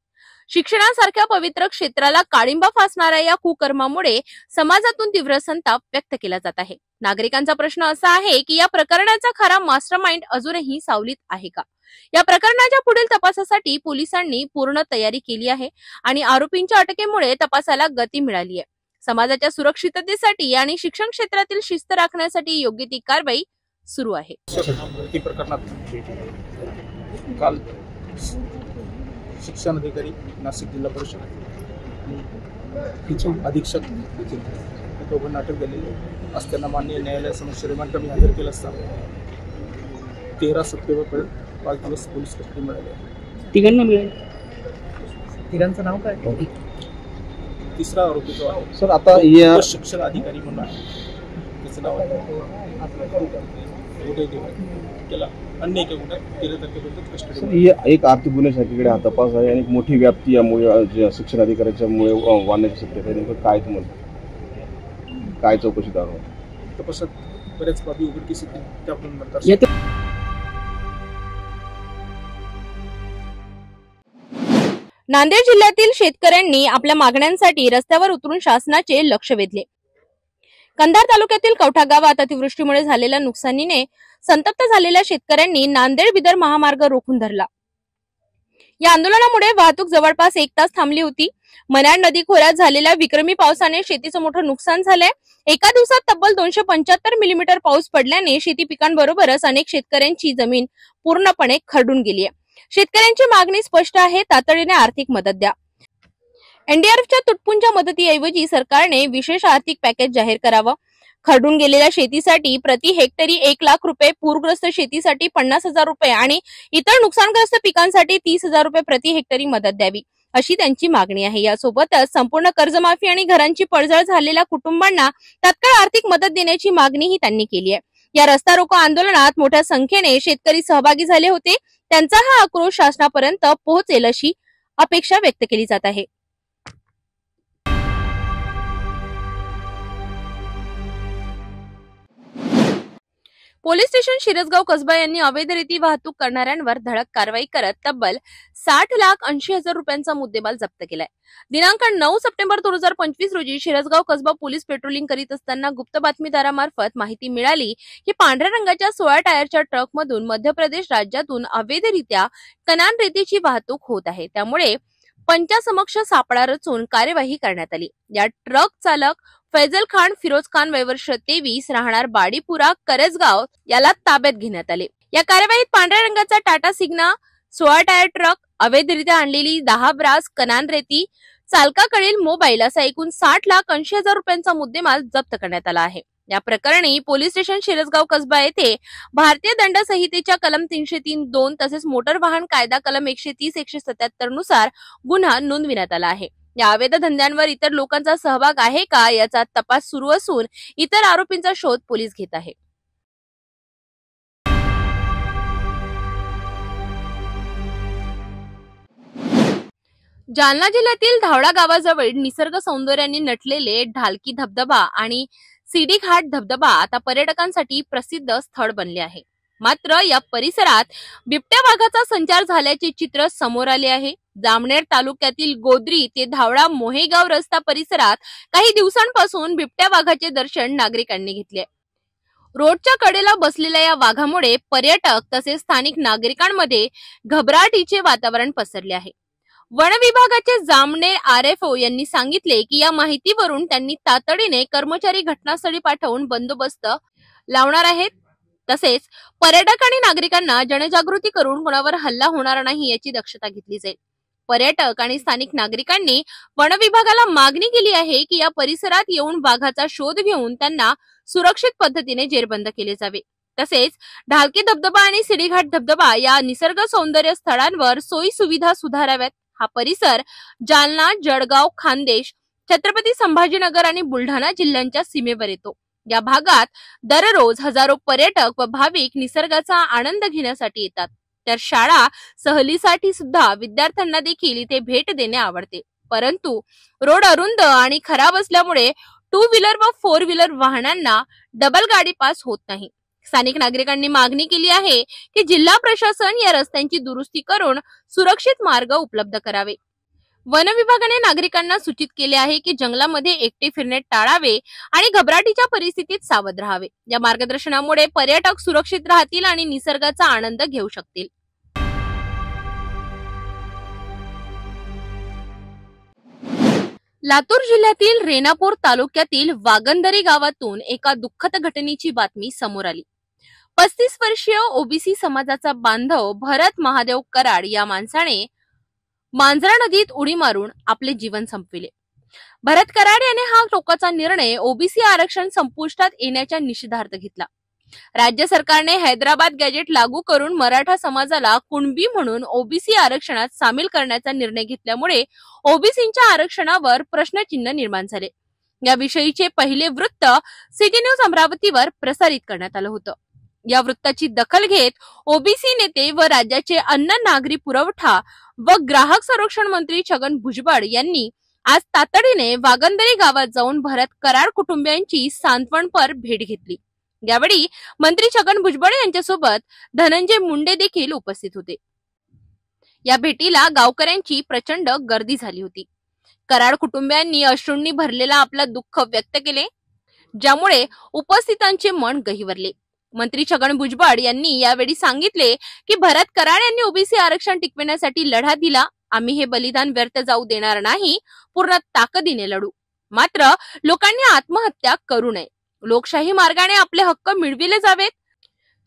[SPEAKER 1] शिक्षणासारख्या पवित्र क्षेत्राला काळिंबा फासणाऱ्या या कुकर्मामुळे समाजातून तीव्र संताप व्यक्त केला जात आहे. नागरिकांचा प्रश्न असा आहे की या प्रकरणाचा खरा मास्टरमाइंड अजूनही सावलीत आहे का? या प्रकरणाच्या पुढील तपासासाठी पोलिसांनी पूर्ण तयारी केली आहे आणि आरोपींच्या अटकेमुळे तपासाला गती मिळाली आहे. समाजाच्या सुरक्षिततेसाठी आणि शिक्षण क्षेत्रातील शिस्त राखण्यासाठी योग्य ती कारवाई सुरू आहे.
[SPEAKER 11] काल शिक्षण अधिकारी नाशिक जिल्हा परिषद अधीक्षक दोघांना अटक झालेली आहे. आज त्यांना माननीय न्यायालयासमोर रिमांड कमी हजर केलं असता 13 सप्टेंबरपर्यंत 5 दिवस पोलीस कस्टडी मिळाली.
[SPEAKER 12] तिघांना मिळाले. तिघांचं नाव काय?
[SPEAKER 11] तिसरा आरोपी जो आहे
[SPEAKER 6] सर, आता या
[SPEAKER 11] शिक्षण अधिकारी म्हणून आहे, त्याचं नाव आहे उदय देवळे. त्याला अन्य एका गुन्ह्यात 13 तारखेपर्यंत कस्टडी.
[SPEAKER 6] एक आर्थिक गुन्हे शाखेकडे हा तपास आहे आणि मोठी व्याप्ती यामुळे शिक्षण अधिकाऱ्याच्यामुळे वाढण्याची शक्यता आहे. नेमकं काय तुम्हाला काय चौकशी दाखवा?
[SPEAKER 11] तपासात बऱ्याच बाबी उघडकीस येतील, त्या आपण नंतर.
[SPEAKER 1] नांदेड जिल्ह्यातील शेतकऱ्यांनी आपल्या मागण्यांसाठी रस्त्यावर उतरून शासनाचे लक्ष वेधले. कंधार तालुक्यातील कवठा गावात अतिवृष्टीमुळे झालेल्या नुकसानीने संतप्त झालेल्या शेतकऱ्यांनी नांदेड बिदर महामार्ग रोखून धरला. या आंदोलनामुळे वाहतूक जवळपास 1 तास थांबली होती. मन्याड नदी खोऱ्यात झालेल्या विक्रमी पावसाने शेतीचं मोठं नुकसान झालंय. एका दिवसात तब्बल 275 मिलीमीटर पाऊस पडल्याने शेती पिकांबरोबरच अनेक शेतकऱ्यांची जमीन पूर्णपणे खरडून गेली आहे. शेतकऱ्यांची मागणी स्पष्ट आहे, तातडीने आर्थिक मदत द्या. एनडीआरएफच्या तुटपुंच्या मदतीऐवजी सरकारने विशेष आर्थिक पॅकेज जाहीर करावं. खरडून गेलेल्या शेतीसाठी प्रति हेक्टरी 1 लाख रुपये, पूरग्रस्त शेतीसाठी 50,000 रुपये आणि इतर नुकसानग्रस्त पिकांसाठी 30,000 रुपये प्रति हेक्टरी मदत द्यावी, अशी त्यांची मागणी आहे. यासोबतच संपूर्ण कर्जमाफी आणि घरांची पडझड झालेल्या कुटुंबांना तात्काळ आर्थिक मदत देण्याची मागणीही त्यांनी केली आहे. या रस्ता रोको आंदोलनात मोठ्या संख्येने शेतकरी सहभागी झाले होते. त्यांचा हा आक्रोश शासनापर्यंत पोहोचेल अशी अपेक्षा व्यक्त केली जात आहे. पोलीस स्टेशन शिरसगाव कसबा यांनी अवैधरित्या वाहतूक करणाऱ्यांवर धडक कारवाई करत तब्बल 60,80,000 रुपयांचा मुद्देमाल जप्त केलाय. दिनांक 9 सप्टेंबर 2025 रोजी शिरसगाव कसबा पोलीस पेट्रोलिंग करीत असताना गुप्त बातमीदारामार्फत माहिती मिळाली की पांढऱ्या रंगाच्या 16 टायरच्या ट्रकमधून मध्य प्रदेश राज्यातून अवैधरित्या कनान रेतीची वाहतूक होत आहे. त्यामुळे पंचासमक्ष सापळा रचून कार्यवाही करण्यात आली. या ट्रक चालक फैजल खान फिरोज खान वय वर्ष 23 राहणार बाडीपुरा करजगाव याला ताब्यात घेण्यात आले. या कार्यवाहीत पांढऱ्या रंगाचा टाटा सिग्ना 16 टायर ट्रक, अवैधरित्या आणलेली 10 ब्रास कनान रेती, चालकाकडील मोबाईल असा एकूण 60,80,000 रुपयांचा मुद्देमाल जप्त करण्यात आला आहे. या प्रकरणी पोलीस स्टेशन शिरसगाव कसबा येथे भारतीय दंड संहितेच्या कलम 303(2) तसेच मोटर वाहन कायदा कलम 130-177 नुसार गुन्हा नोंदविण्यात आला आहे. या अवैध धंद्यांवर इतर लोकांचा सहभाग आहे का याचा तपास सुरू असून इतर आरोपींचा शोध पोलीस घेत आहे. जालना जिल्ह्यातील धावडा गावाजवळ निसर्ग सौंदर्याने नटलेले ढालकी धबधबा आणि सीडी घाट धबधबा आता पर्यटकांसाठी प्रसिद्ध स्थळ बनले आहे. मात्र या परिसरात बिबट्या वाघाचा संचार झाल्याचे चित्र समोर आले आहे. जामनेर तालुक्यातील गोद्री ते धावडा मोहेगाव रस्ता परिसरात काही दिवसांपासून बिबट्या वाघाचे दर्शन नागरिकांनी घेतले. रोडच्या कडेला बसलेल्या या वाघामुळे पर्यटक तसेच स्थानिक नागरिकांमध्ये घबराटीचे वातावरण पसरले आहे. वन विभागाचे जामनेर आरएफओ यांनी सांगितले की या माहितीवरून त्यांनी तातडीने कर्मचारी घटनास्थळी पाठवून बंदोबस्त लावणार आहेत. तसेच पर्यटक आणि नागरिकांना जनजागृती करून कोणावर हल्ला होणार नाही याची दक्षता घेतली जाईल. पर्यटक आणि स्थानिक नागरिकांनी वन विभागाला मागणी केली आहे की या परिसरात येऊन वाघाचा शोध घेऊन त्यांना सुरक्षित पद्धतीने जेरबंद केले जावे. तसेच ढालकी धबधबा आणि सिडीघाट धबधबा या निसर्ग सौंदर्य स्थळांवर सोयी सुविधा सुधाराव्यात. हा परिसर जालना, जळगाव, खान्देश, छत्रपती संभाजीनगर आणि बुलढाणा जिल्ह्यांच्या सीमेवर येतो. या भागात दररोज हजारो पर्यटक व भाविक निसर्गाचा आनंद घेण्यासाठी येतात. तर शाळा सहलीसाठी सुद्धा विद्यार्थ्यांना देखील इथे भेट देणे आवडते. परंतु रोड अरुंद आणि खराब असल्यामुळे 2 व्हीलर व 4 व्हीलर वाहनांना डबल गाडी पास होत नाही. स्थानिक नागरिकांनी मागणी केली आहे की जिल्हा प्रशासन या रस्त्यांची दुरुस्ती करून सुरक्षित मार्ग उपलब्ध करावे. वन विभागाने नागरिकांना सूचित केले आहे की जंगलामध्ये एकटे फिरणे टाळावे आणि घबराटीच्या परिस्थितीत सावध राहावे. या मार्गदर्शनामुळे पर्यटक सुरक्षित राहतील आणि निसर्गाचा आनंद घेऊ शकतील. लातूर जिल्ह्यातील रेणापूर तालुक्यातील वागंदरी गावातून एका दुःखद घटनेची बातमी समोर आली. 35 वर्षीय ओबीसी समाजाचा बांधव भरत महादेव कराड या माणसाने मांजरा नदीत उडी मारून आपले जीवन संपविले. भरत कराड याने हा टोकाचा निर्णय ओबीसी आरक्षण संपुष्टात येण्याच्या निषेधार्थ घेतला. राज्य सरकारने हैदराबाद गॅजेट लागू करून मराठा समाजाला कुणबी म्हणून ओबीसी आरक्षणात सामील करण्याचा निर्णय घेतल्यामुळे ओबीसींच्या आरक्षणावर प्रश्नचिन्ह निर्माण झाले. याविषयीचे पहिले वृत्त सिटी न्यूज अमरावतीवर प्रसारित करण्यात आलं होतं. या वृत्ताची दखल घेत ओबीसी नेते व राज्याचे अन्न नागरी पुरवठा व ग्राहक संरक्षण मंत्री छगन भुजबळ यांनी आज तातडीने वागंदरी गावात जाऊन भरत कराड कुटुंबियांची सांत्वनपर भेट घेतली. यावेळी मंत्री छगन भुजबळ यांच्यासोबत धनंजय मुंडे देखील उपस्थित होते. या भेटीला गावकऱ्यांची प्रचंड गर्दी झाली होती. कराड कुटुंबियांनी अश्रूंनी भरलेला आपला दुःख व्यक्त केले, ज्यामुळे उपस्थितांचे मन गहिवरले. मंत्री छगन भुजबळ यांनी यावेळी सांगितले की भरत कराड यांनी ओबीसी आरक्षण टिकविण्यासाठी लढा दिला. आम्ही हे बलिदान व्यर्थ जाऊ देणार नाही, पूर्ण ताकदीने लढू. मात्र लोकांनी आत्महत्या करू नये. लोकशाही मार्गाने आपले हक्क मिळविले जावेत.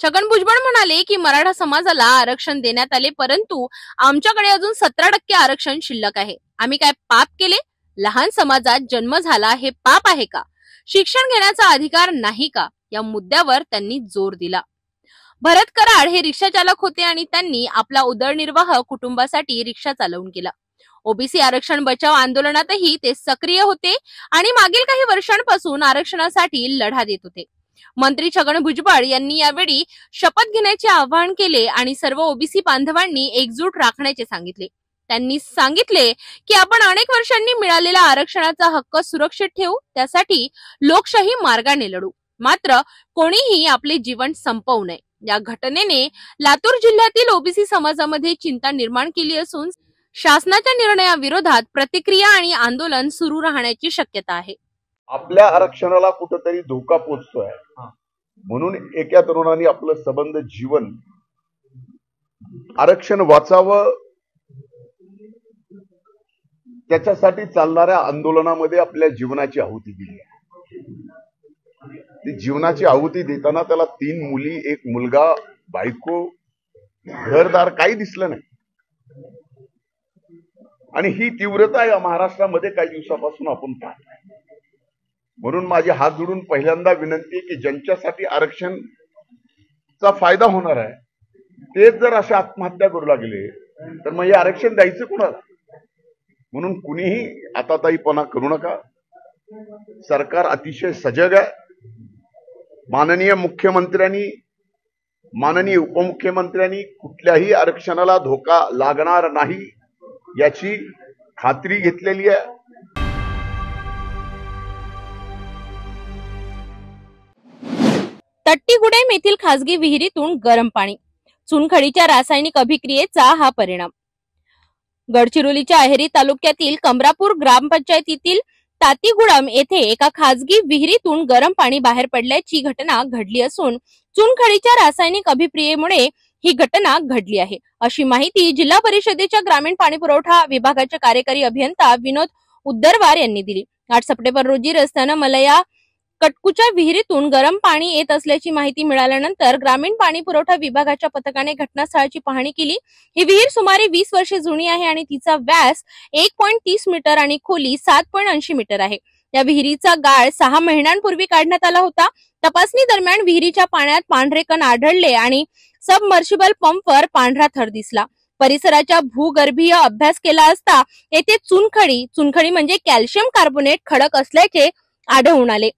[SPEAKER 1] छगन भुजबळ म्हणाले की मराठा समाजाला आरक्षण देण्यात आले, परंतु आमच्याकडे अजून 17% आरक्षण शिल्लक आहे. आम्ही काय पाप केले? लहान समाजात जन्म झाला हे पाप आहे का? शिक्षण घेण्याचा अधिकार नाही का? या मुद्द्यावर त्यांनी जोर दिला. भरत कराड हे रिक्षा चालक होते आणि त्यांनी आपला उदरनिर्वाह कुटुंबासाठी रिक्षा चालवून केला. ओबीसी आरक्षण बचाव आंदोलनातही ते सक्रिय होते आणि मागील काही वर्षांपासून आरक्षणासाठी लढा देत होते. मंत्री छगन भुजबळ यांनी यावेळी शपथ घेण्याचे आवाहन केले आणि सर्व ओबीसी बांधवांनी एकजूट राखण्याचे सांगितले. त्यांनी सांगितले की आपण अनेक वर्षांनी मिळालेला आरक्षणाचा हक्क सुरक्षित ठेवू, त्यासाठी लोकशाही मार्गाने लढू. मात्र कोणीही आपले जीवन संपवू नये. या घटनेने लातूर जिल्ह्यातील ओबीसी समाजामध्ये चिंता निर्माण केली असून शासनाच्या निर्णयाविरोधात प्रतिक्रिया आणि आंदोलन सुरू राहण्याची शक्यता आहे.
[SPEAKER 7] आपल्या आरक्षणाला कुठेतरी धोका पोचतोय, म्हणून एका तरुणाने आपलं सबंध जीवन आरक्षण वाचावं त्याच्यासाठी चालणाऱ्या आंदोलनामध्ये आपल्या जीवनाची आहुती दिली. ती जीवनाची आहुती देताना त्याला 3 मुली, 1 मुलगा, बायको, घरदार काही दिसलं नाही. आणि ही तीव्रता या महाराष्ट्रामध्ये काही दिवसापासून आपण पाहतोय. म्हणून माझे हात जोडून पहिल्यांदा विनंती आहे की ज्यांच्यासाठी आरक्षणचा फायदा होणार आहे तेच जर अशा आत्महत्या करू लागले तर मग हे आरक्षण द्यायचं कुणाला? म्हणून कुणीही आताताईपणा करू नका. सरकार अतिशय सजग आहे. माननीय मुख्यमंत्र्यांनी, माननीय उपमुख्यमंत्र्यांनी कुठल्याही आरक्षणाला धोका लागणार नाही याची खात्री घेतलेली आहे.
[SPEAKER 1] तट्टीगुडेम येथील खासगी विहिरीतून गरम पाणी. चुनखडीच्या रासायनिक अभिक्रियेचा हा परिणाम. गडचिरोलीच्या अहेरी तालुक्यातील कमरापूर ग्रामपंचायतीतील तातीगुडम येथे एका खासगी विहिरीतून गरम पाणी बाहेर पडल्याची घटना घडली असून चुनखडीच्या रासायनिक अभिक्रियेमुळे ही घटना घडली आहे, अशी माहिती जिल्हा परिषदेच्या ग्रामीण पाणी पुरवठा विभागाचे कार्यकारी अभियंता विनोद उद्दरवार यांनी दिली. 8 सप्टेंबर रोजी रस्त्यानं मलया कटकुच्या विहिरीतून गरम पाणी येत असल्याची माहिती मिळाल्यानंतर ग्रामीण पाणी पुरवठा विभागाच्या पथकाने घटनास्थळाची पाहणी केली. ही विहीर सुमारे 20 वर्षे जुनी आहे आणि तिचा व्यास 1.30 मीटर आणि खोली 7.80 मीटर आहे. या विहिरीचा गाळ 6 महिन्यांपूर्वी काढण्यात आला होता. तपासणी दरम्यान विहिरीच्या पाण्यात पांढरे कण आढळले आणि सबमर्शिबल पंपवर पांढरा थर दिसला. परिसराच्या भूगर्भीय अभ्यास केला असता येथे चुनखडी म्हणजे कॅल्शियम कार्बोनेट खडक असल्याचे आढळून आले.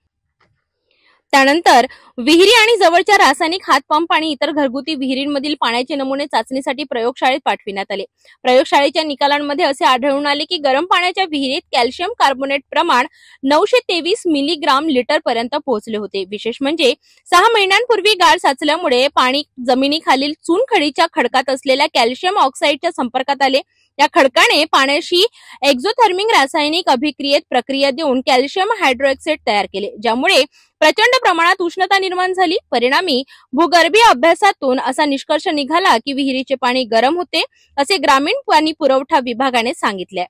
[SPEAKER 1] त्यानंतर विहिरी आणि जवळच्या रासायनिक हातपंप आणि इतर घरगुती विहिरींमधील पाण्याचे नमुने चाचणीसाठी प्रयोगशाळेत पाठविण्यात आले. प्रयोगशाळेच्या निकालांमध्ये असे आढळून आले की गरम पाण्याच्या विहिरीत कॅल्शियम कार्बोनेट प्रमाण 923 मिलीग्राम लिटर पर्यंत पोहोचले होते. विशेष म्हणजे 6 महिन्यांपूर्वी गाळ साचल्यामुळे पाणी जमिनीखालील चुनखडीच्या खडकात असलेल्या कॅल्शियम ऑक्साईडच्या संपर्कात आले. या खडकाने पाण्याशी एक्झोथर्मिक रासायनिक अभिक्रियेत प्रक्रिया देऊन कॅल्शियम हायड्रोक्साईड तयार केले, ज्यामुळे प्रचंड प्रमाणात उष्णता निर्माण झाली. परिणामी भूगर्भीय अभ्यासातून असा निष्कर्ष निघाला की विहिरीचे पाणी गरम होते, असे ग्रामीण पाणी पुरवठा विभागाने सांगितले.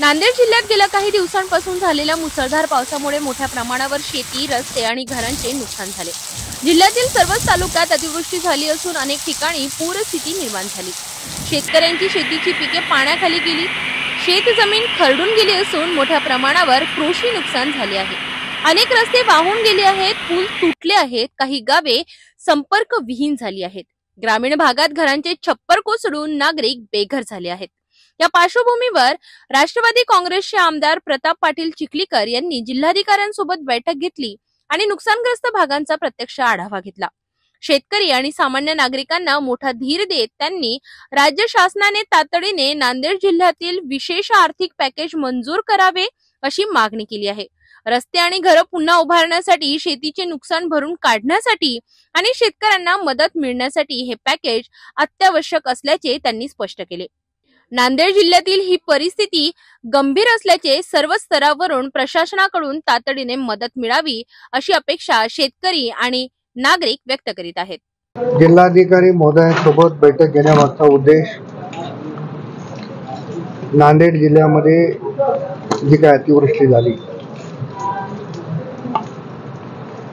[SPEAKER 1] नांदेड जिल्ह्यात गेल्या काही दिवसांपासून झालेल्या मुसळधार पावसामुळे मोठ्या प्रमाणावर शेती, रस्ते आणि घरांचे नुकसान झाले। जिल्ह्यातील सर्वच तालुक्यात अतिवृष्टी झाली असून अनेक ठिकाणी पूरस्थिती निर्माण झाली। शेतकऱ्यांची शेतीची पिके पाण्याखाली गेली, शेतजमीन खरडून गेली असून मोठ्या प्रमाणावर कृषी नुकसान झाले आहे। अनेक रस्ते वाहून गेले आहेत, पूल तुटले आहेत, काही गावे संपर्क विहीन झाली आहेत। ग्रामीण भागात घरांचे छप्पर कोसळून नागरिक बेघर झाले आहेत। या पार्श्वभूमीवर राष्ट्रवादी काँग्रेसचे आमदार प्रताप पाटील चिखलीकर यांनी जिल्हाधिकाऱ्यांसोबत बैठक घेतली आणि नुकसानग्रस्त भागांचा प्रत्यक्ष आढावा घेतला। शेतकरी आणि सामान्य नागरिकांना मोठा धीर देत त्यांनी राज्य शासनाने तातडीने नांदेड जिल्ह्यातील विशेष आर्थिक पॅकेज मंजूर करावे अशी मागणी केली आहे। रस्ते आणि घरं पुन्हा उभारण्यासाठी, शेतीचे नुकसान भरून काढण्यासाठी आणि शेतकऱ्यांना मदत मिळण्यासाठी हे पॅकेज अत्यावश्यक असल्याचे त्यांनी स्पष्ट केले। नांदेड जिल्ह्यातील ही परिस्थिती गंभीर असल्याचे सर्व स्तरावरून प्रशासनाकडून तातडीने मदत मिळावी अशी अपेक्षा शेतकरी आणि नागरिक व्यक्त करीत आहेत।
[SPEAKER 13] जिल्हाधिकारी महोदयांसोबत बैठक घेण्यामागचा उद्देश नांदेड जिल्ह्यामध्ये जी काय अतिवृष्टी झाली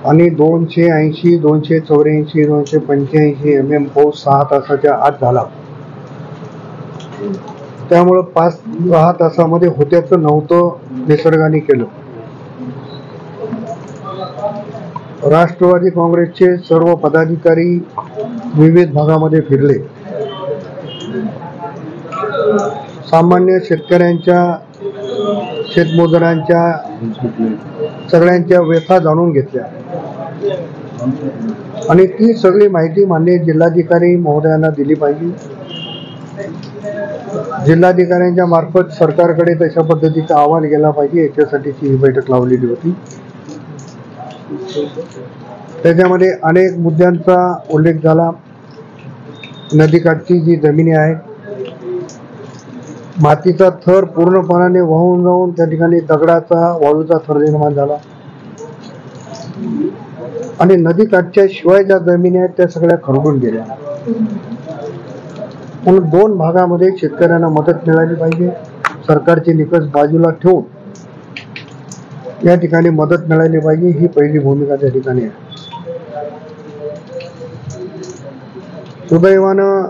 [SPEAKER 13] आणि 280, 284, 285 mm पाऊस 6 तासाच्या आत झाला, त्यामुळे 5-6 तासामध्ये होत्याचं नव्हतं निसर्गाने केलं। राष्ट्रवादी काँग्रेसचे सर्व पदाधिकारी विविध भागामध्ये फिरले, सामान्य शेतकऱ्यांच्या, शेतमजुरांच्या सगळ्यांच्या व्यथा जाणून घेतल्या आणि ती सगळी माहिती माननीय जिल्हाधिकारी महोदयांना दिली पाहिजे। जिल्हाधिकाऱ्यांच्या मार्फत सरकारकडे तशा पद्धतीचा अहवाल गेला पाहिजे, याच्यासाठीची ही बैठक लावलेली होती। त्याच्यामध्ये अनेक मुद्द्यांचा उल्लेख झाला। नदीकाठची जी जमिनी आहे, मातीचा थर पूर्णपणाने वाहून जाऊन त्या ठिकाणी दगडाचा, वाळूचा थर निर्माण झाला आणि नदीकाठच्या शिवाय ज्या जमिनी आहेत त्या सगळ्या खरडून गेल्या। म्हणून 2 भागामध्ये शेतकऱ्यांना मदत मिळाली पाहिजे। सरकारचे निकष बाजूला ठेवून या ठिकाणी मदत मिळाली पाहिजे, ही पहिली भूमिका त्या ठिकाणी आहे। सुदैवानं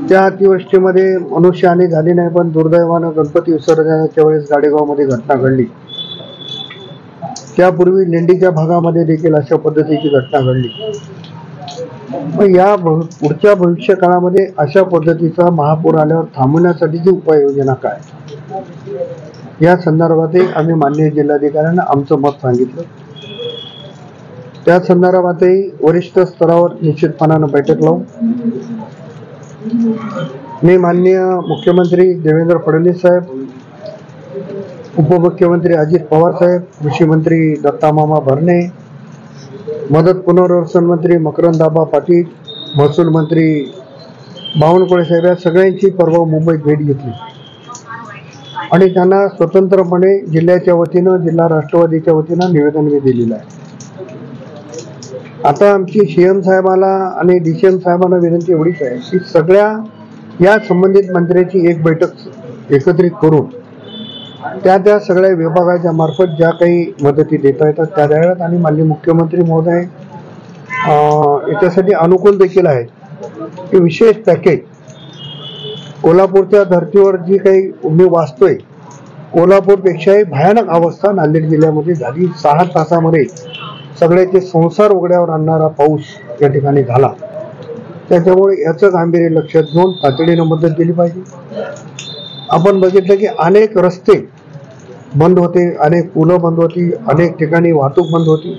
[SPEAKER 13] त्या अतिवृष्टीमध्ये मनुष्यहानी झाली नाही, पण दुर्दैवानं गणपती विसर्जनाच्या वेळेस गाडेगावमध्ये घटना घडली। त्यापूर्वी लेंडीच्या भागामध्ये देखील अशा पद्धतीची घटना घडली। मग या पुढच्या भविष्य काळामध्ये अशा पद्धतीचा महापूर आल्यावर थांबवण्यासाठीची उपाययोजना काय, या संदर्भातही आम्ही माननीय जिल्हाधिकाऱ्यांना आमचं मत सांगितलं। त्या संदर्भातही वरिष्ठ स्तरावर निश्चितपणानं बैठक लावू। मी माननीय मुख्यमंत्री देवेंद्र फडणवीस साहेब, उपमुख्यमंत्री अजित पवार साहेब, कृषी मंत्री दत्ता मामा भरणे, मदत पुनर्वसन मंत्री मकरंदाबा पाटील, महसूल मंत्री बावनकुळे साहेब या सगळ्यांची परवा मुंबईत भेट घेतली आणि त्यांना स्वतंत्रपणे जिल्ह्याच्या वतीनं, जिल्हा राष्ट्रवादीच्या वतीनं निवेदन दिलेलं आहे। आता आमची सीएम साहेबाला आणि डीसीएम साहेबांना विनंती एवढीच आहे की सगळ्या या संबंधित मंत्र्याची एक बैठक एकत्रित करून त्या सगळ्या विभागाच्या मार्फत ज्या काही मदती देता येतात त्या द्याव्यात आणि माननीय मुख्यमंत्री महोदय याच्यासाठी अनुकूल देखील आहेत की विशेष पॅकेज कोल्हापूरच्या धर्तीवर जी काही मी वाचतोय, कोल्हापूरपेक्षाही भयानक अवस्था नांदेड जिल्ह्यामध्ये झाली। 6 तासामध्ये सगळ्याचे संसार उघड्यावर आणणारा पाऊस या ठिकाणी झाला। त्याच्यामुळे याचं गांभीर्य लक्षात घेऊन तातडीनं मदत दिली पाहिजे। आपण बघितलं की अनेक रस्ते बंद होते, अनेक पुलं बंद होती, अनेक ठिकाणी वाहतूक बंद होती।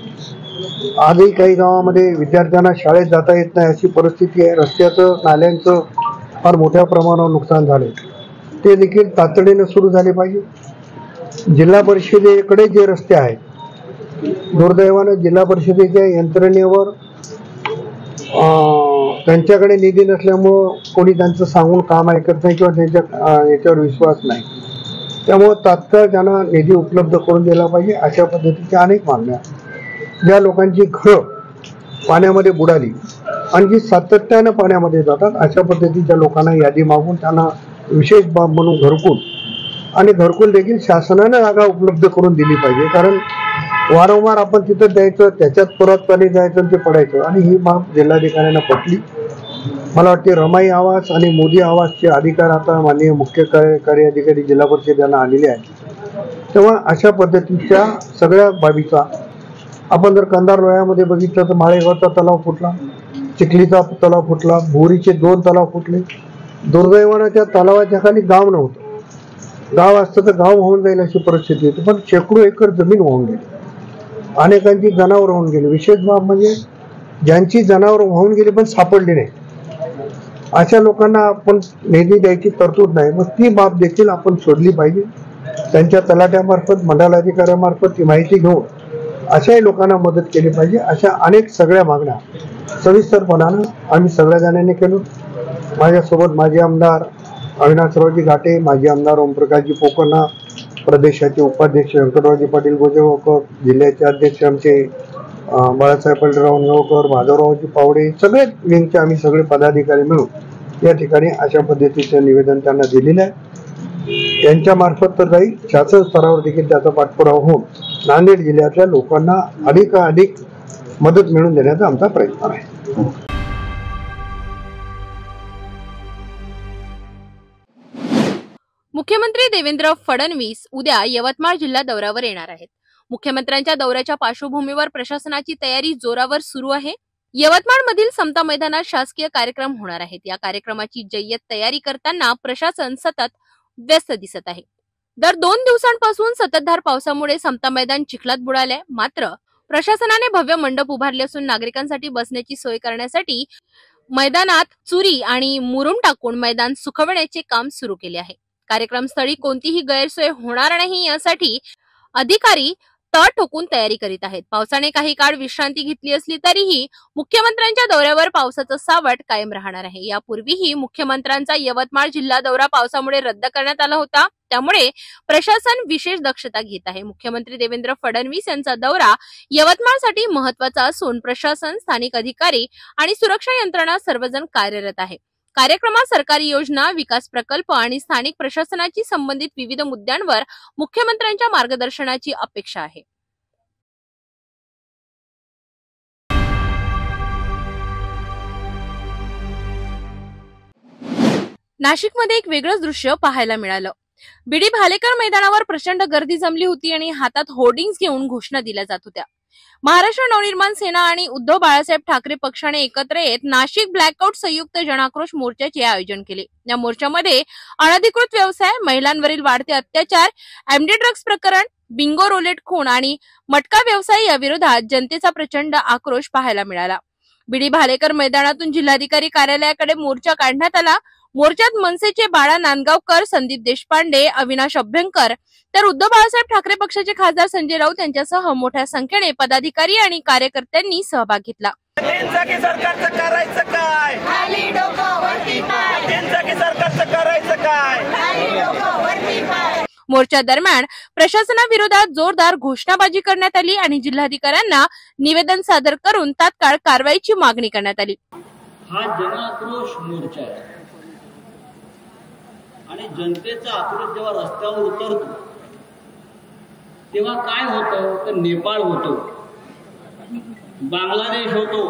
[SPEAKER 13] आजही काही गावामध्ये विद्यार्थ्यांना शाळेत जाता येत नाही अशी परिस्थिती आहे। रस्त्याचं, नाल्यांचं फार मोठ्या प्रमाणावर नुकसान झाले, ते देखील तातडीनं सुरू झाले पाहिजे। जिल्हा परिषदेकडे जे रस्ते आहेत, दुर्दैवानं जिल्हा परिषदेच्या यंत्रणेवर त्यांच्याकडे निधी नसल्यामुळं कोणी त्यांचं सांगून काम ऐकत नाही किंवा त्यांच्या याच्यावर विश्वास नाही। त्यामुळं तात्काळ त्यांना निधी उपलब्ध करून दिला पाहिजे। अशा पद्धतीच्या अनेक मागण्या, ज्या लोकांची घरं पाण्यामध्ये बुडाली आणि जी सातत्यानं पाण्यामध्ये जातात, अशा पद्धतीच्या लोकांना यादी मागून त्यांना विशेष बाब म्हणून घरकुल आणि घरकुल देखील शासनाने जागा उपलब्ध करून दिली पाहिजे. कारण वारंवार आपण तिथं द्यायचं, त्याच्यात परतपणे जायचं आणि ते पडायचं, आणि ही बाब जिल्हाधिकाऱ्यांना पटली. मला वाटते रमाई आवास आणि मोदी आवासचे अधिकार आता माननीय मुख्य कार्यकारी अधिकारी जिल्हा परिषद यांना आलेले आहेत. तेव्हा अशा पद्धतीच्या सगळ्या बाबीचा आपण जर कंधार लोह्यामध्ये बघितलं तर माळेगावचा तलाव फुटला, चिखलीचा तलाव फुटला, बोरीचे 2 तलाव फुटले. दुर्दैवानं त्या तलावाच्या खाली गाव नव्हतं. गाव असतं तर गाव वाहून जाईल अशी परिस्थिती होती, पण शेकडो एकर जमीन वाहून गेली, अनेकांची जनावर वाहून गेली. विशेष बाब म्हणजे ज्यांची जनावर वाहून गेली पण सापडली नाही, अशा लोकांना आपण निधी द्यायची तरतूद नाही. मग ती बाब देखील आपण शोधली पाहिजे. त्यांच्या तलाट्यामार्फत, मंडलाधिकाऱ्यामार्फत ती माहिती घेऊन अशाही लोकांना मदत केली पाहिजे. अशा अनेक सगळ्या मागण्या सविस्तरपणानं आम्ही सगळ्या जणांनी केलो. माझ्यासोबत माजी आमदार अविनाशरावजी घाटे, माजी आमदार ओमप्रकाशजी पोकर्णा, प्रदेशाचे उपाध्यक्ष व्यंकटरावजी पाटील गोजेगावकर, जिल्ह्याचे अध्यक्ष आमचे बाळासाहेब पंढरराव निळवकर, माधवरावजी पावडे, सगळे विंगचे आम्ही सगळे पदाधिकारी मिळून या ठिकाणी अशा पद्धतीचे निवेदन त्यांना दिलेलं आहे. त्यांच्यामार्फत तर जाईल, शासन स्तरावर देखील त्याचा पाठपुरावा होऊन नांदेड जिल्ह्यातल्या लोकांना अधिक मदत मिळवून देण्याचा आमचा प्रयत्न आहे.
[SPEAKER 1] मुख्यमंत्री देवेंद्र फडणवीस उद्या यवतमाळ जिल्हा दौऱ्यावर येणार आहेत. मुख्यमंत्र्यांच्या दौऱ्याच्या पार्श्वभूमीवर प्रशासनाची तयारी जोरावर सुरू आहे. यवतमाळ मधील समता मैदानात शासकीय कार्यक्रम होणार आहेत. या कार्यक्रमाची जय्यत तयारी करताना प्रशासन सतत व्यस्त दिसत आहे. दर 2 दिवसांपासून संततधार पावसामुळे समता मैदान चिखलात बुडाले. मात्र प्रशासनाने भव्य मंडप उभारले असून नागरिकांसाठी बसण्याची सोय करण्यासाठी मैदानात चुरी आणि मुरुम टाकून मैदान सुकवण्याचे काम सुरू केले आहे. कार्यक्रमस्थळी कोणतीही गैरसोय होणार नाही यासाठी अधिकारी तळ ठोकून तयारी करीत आहेत. पावसाने काही काळ विश्रांती घेतली असली तरीही मुख्यमंत्र्यांच्या दौऱ्यावर पावसाचं सावट कायम राहणार आहे. यापूर्वीही मुख्यमंत्र्यांचा यवतमाळ जिल्हा दौरा पावसामुळे रद्द करण्यात आला होता. त्यामुळे प्रशासन विशेष दक्षता घेत आहे. मुख्यमंत्री देवेंद्र फडणवीस यांचा दौरा यवतमाळसाठी महत्वाचा असून प्रशासन, स्थानिक अधिकारी आणि सुरक्षा यंत्रणा सर्वजण कार्यरत आहे. कार्यक्रमात सरकारी योजना, विकास प्रकल्प आणि स्थानिक प्रशासनाची संबंधित विविध मुद्द्यांवर मुख्यमंत्र्यांच्या मार्गदर्शनाची अपेक्षा आहे. नाशिकमध्ये एक वेगळंच दृश्य पाहायला मिळालं. बीडी भालेकर मैदानावर प्रचंड गर्दी जमली होती आणि हातात होर्डिंग्स घेऊन घोषणा दिल्या जात होत्या. महाराष्ट्र नवनिर्माण सेना आणि उद्धव बाळासाहेब ठाकरे पक्षाने एकत्र येत नाशिक ब्लॅकआउट संयुक्त जनाक्रोश मोर्चाचे आयोजन केले. या मोर्चामध्ये अनधिकृत व्यवसाय, महिलांवरील वाढते अत्याचार, एमडी ड्रग्ज प्रकरण, बिंगो रोलेट खून आणि मटका व्यवसाय या विरोधात जनतेचा प्रचंड आक्रोश पाहायला मिळाला. बीडी भालेकर मैदानातून जिल्हाधिकारी कार्यालयाकडे मोर्चा काढण्यात आला. मोर्चात मनसेचे बाळा नांदगावकर, संदीप देशपांडे, अविनाश अभ्यंकर तर उद्धव बाळासाहेब ठाकरे पक्षाचे खासदार संजय राऊत यांच्यासह मोठ्या संख्येने पदाधिकारी आणि कार्यकर्त्यांनी सहभाग घेतला.
[SPEAKER 14] सरकारचं करायचं काय? सरकारचं करायचं काय?
[SPEAKER 1] मोर्चा दरम्यान प्रशासनाविरोधात जोरदार घोषणाबाजी करण्यात आली आणि जिल्हाधिकाऱ्यांना निवेदन सादर करून तात्काळ कारवाईची मागणी करण्यात आली.
[SPEAKER 15] हा जनाक्रोश मोर्चा आहे आणि जनतेचा आक्रोश जेव्हा रस्त्यावर उतरतो तेव्हा काय होतं तर नेपाळ होतो, बांगलादेश होतो.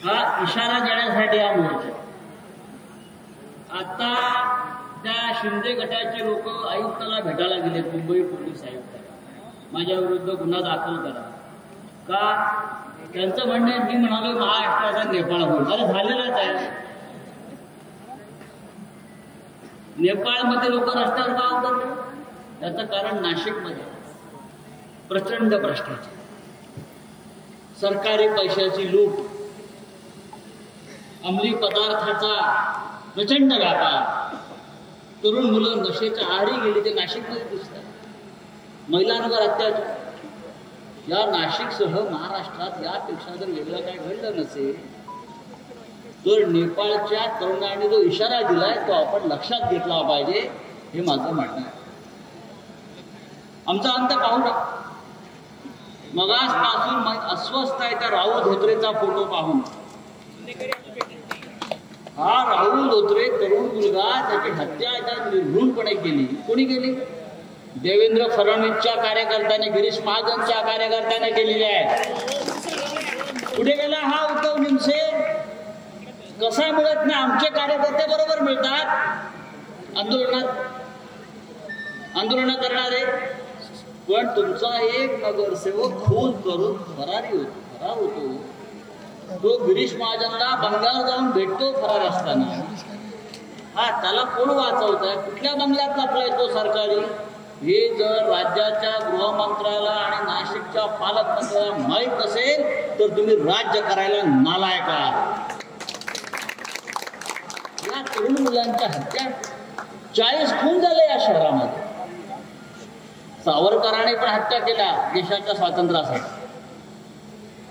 [SPEAKER 15] हा इशारा देण्यासाठी हा मोर्चा. आता त्या शिंदे गटाचे लोक आयुक्ताला भेटायला गेले, मुंबई पोलीस आयुक्ताला, माझ्या विरुद्ध गुन्हा दाखल करा. का? त्यांचं म्हणणं आहे, मी म्हणालो महाराष्ट्राचा नेपाळ होईल. अरे झालेलाच आहे. नेपाळमध्ये लोक रस्त्यावर का उतरले? त्याचं कारण नाशिकमध्ये प्रचंड भ्रष्टाचार, सरकारी पैशाची लूट, अंमली पदार्थाचा प्रचंड व्यापार, तरुण मुलं नशेच्या आहारी गेली ते नाशिकमध्ये दिसतात. महिलांवर अत्याचार. या नाशिकसह महाराष्ट्रात यापेक्षा जर वेगळं काय घडलं नसेल तर नेपाळच्या तरुणांनी जो इशारा दिलाय तो आपण लक्षात घेतला पाहिजे, हे माझं म्हणणं आहे. आमचा अंत पाहू नका. मगासपासून अस्वस्थ आहे त्या राऊत धोत्रेचा फोटो पाहून. हा राहुल धोत्रे तरुण मुलगा त्याची हत्या निर्घृणपणे केली. कोणी केली? देवेंद्र फडणवीसच्या कार्यकर्त्याने, गिरीश महाजनच्या कार्यकर्त्याने केलेली आहे. पुढे गेला हा उद्धव निमसे. कसा मिळत नाही? आमचे कार्यकर्ते बरोबर मिळतात आंदोलन करणारे, पण तुमचा एक नगरसेवक खून करून फरार होतो. तो गिरीश महाजनला बंगल्यावर जाऊन भेटतो फरार असताना. हा त्याला कोण वाचवत आहे? कुठल्या बंगल्यात लपलाय तो सरकारी? हे जर राज्याच्या गृहमंत्र्याला आणि नाशिकच्या पालकमंत्र्याला माहीत नसेल तर तुम्ही राज्य करायला नालायक आहात. या तरुण मुलांच्या हत्या 40 खून झाले या शहरामध्ये. सावरकरांनी पण हत्या केल्या देशाच्या स्वातंत्र्यासाठी.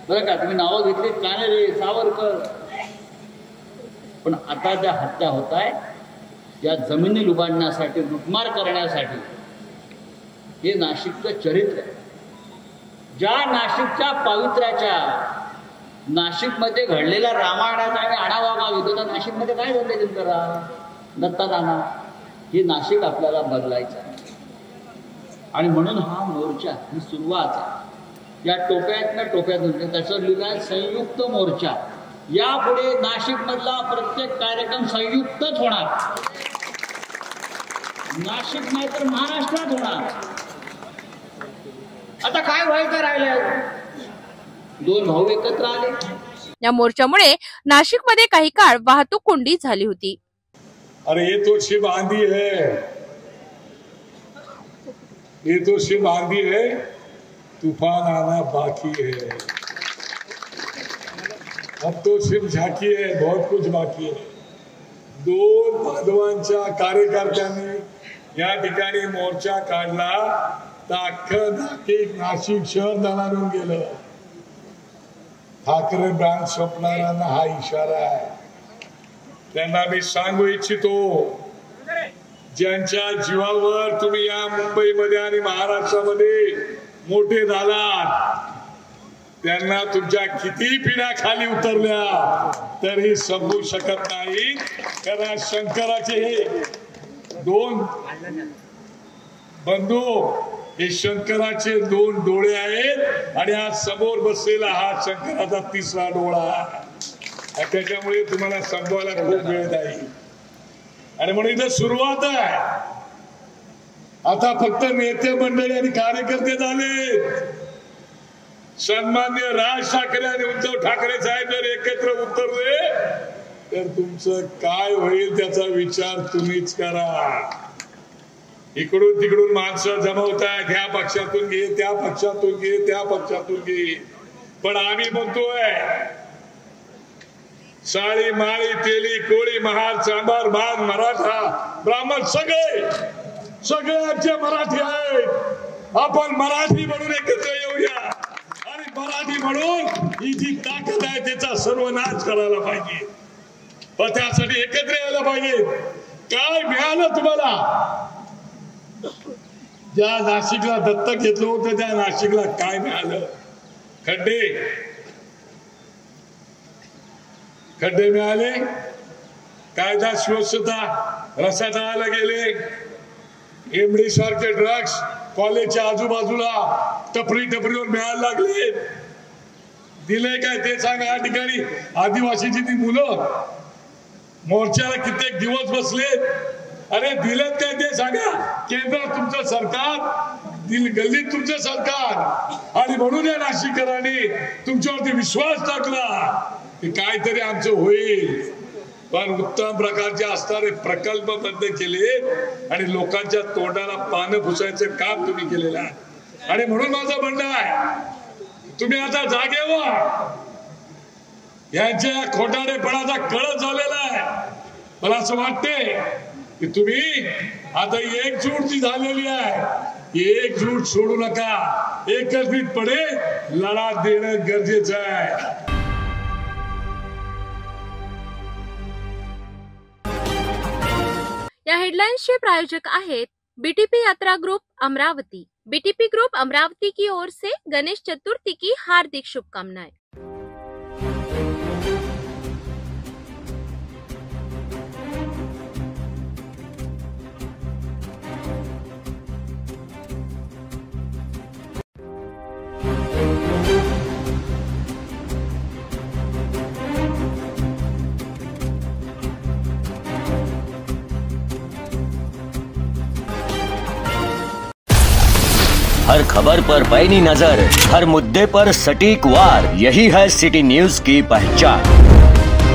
[SPEAKER 15] बरं का, तुम्ही नावं घेतली कानडे, सावरकर, पण आता ज्या हत्या होत आहेत या जमिनी लुबाडण्यासाठी, लुटमार करण्यासाठी, हे नाशिकचं चरित्र आहे. ज्या नाशिकच्या पावित्र्याच्या, नाशिकमध्ये घडलेल्या रामायणाचा आणि आढावा घ्यावा. तर नाशिकमध्ये काय झाले दिनकरा, दत्तादाना, हे नाशिक आपल्याला बदलायचं आहे. आणि म्हणून हा मोर्चा, ही सुरुवात आहे. या टोप्यातून त्याचं लिहिलं आहे संयुक्त मोर्चा. यापुढे नाशिकमधला प्रत्येक कार्यक्रम संयुक्तच होणार. नाशिक नाही तर महाराष्ट्रात होणार. आता काय व्हायचं राहिलंय? दोन भाऊ एकत्र आले.
[SPEAKER 1] या मोर्चामुळे नाशिकमध्ये काही काळ वाहतूक कोंडी झाली होती.
[SPEAKER 16] अरे ये तो शिव आंधी है, ये तो शिव आंधी है, तूफान आना बाकी है. अब तो सिर्फ झाकी है, बहुत कुछ बाकी है. दोन बांधवांच्या कार्यकर्त्यांनी या ठिकाणी मोर्चा काढला तर अख्खं नाशिक शहर दणाणून गेलं. ठाकरे ब्रँड स्वप्नारांना हा इशारा आहे. त्यांना मी सांगू इच्छितो, ज्यांच्या जीवावर तुम्ही या मुंबईमध्ये आणि महाराष्ट्रामध्ये मोठे झालात, त्यांना तुमच्या किती पिढ्या खाली उतरल्या तरी समजू शकत नाही. कारण शंकराचे हे दोन बंधू, हे शंकराचे दोन डोळे आहेत आणि आज समोर बसलेला हा शंकराचा तिसरा डोळा आहे. त्याच्यामुळे तुम्हाला समजायला खूप वेळ जाईल. आणि म्हणून इथं सुरुवात आहे. आता फक्त नेते मंडळी आणि कार्यकर्ते झाले. सन्मान्य राज ठाकरे आणि उद्धव ठाकरे साहेब जर एकत्र उतरले तर तुमचं काय होईल त्याचा विचार तुम्हीच करा. इकडून तिकडून माणसं जमवतायत, ह्या पक्षातून घे, त्या पक्षातून घे, त्या पक्षातून घे. पण आम्ही म्हणतोय साळी माळी तेली कोळी महार चांभार भाग मराठा ब्राह्मण सगळे आमचे मराठी आहेत. आपण मराठी म्हणून एकत्र येऊया आणि मराठी म्हणून ही जी ताकद आहे त्याचा सर्वनाश करायला पाहिजे. पण त्यासाठी एकत्र यायला पाहिजे. काय मिळालं तुम्हाला? ज्या नाशिकला दत्तक घेतलं होतं त्या नाशिकला काय मिळालं? खड्डे मिळाले, कायदा सुव्यवस्था रसातळाला गेले, एमडी सारखे ड्रग्स कॉलेजच्या आजूबाजूला टपरीवर मिळायला लागले. दिले काय ते सांगा. या ठिकाणी आदिवासीची ती मुलं मोर्चाला कित्येक दिवस बसले. अरे दिलेत काय ते सांगा. केंद्रात तुमचं सरकार, गल्लीत तुमचं सरकार, आणि म्हणून या नाशिककरांनी तुमच्यावरती विश्वास टाकला की काहीतरी आमचं होईल. पण उत्तम प्रकारचे असणारे प्रकल्प बंद केले आणि लोकांच्या तोंडाला पानं पुसायचं काम तुम्ही केलेलं आहे. आणि म्हणून माझं म्हणणं आहे, तुम्ही आता जागे व्हा. यांच्या खोटाडेपणाचा कळस झालेला आहे. मला असं वाटते की तुम्ही आता एकजूट जी झालेली आहे, एकजूट सोडू नका. एकत्रितपणे लढा देणं गरजेचं आहे.
[SPEAKER 1] या हेडलाइन्सचे प्रायोजक आहेत बीटीपी यात्रा group Amravati. BTP group Amravati की ओर से गणेश चतुर्थी की हार्दिक शुभकामनाएं.
[SPEAKER 17] हर खबर पर पैनी नजर, हर मुद्दे पर सटीक वार, यही है सिटी न्यूज की पहचान।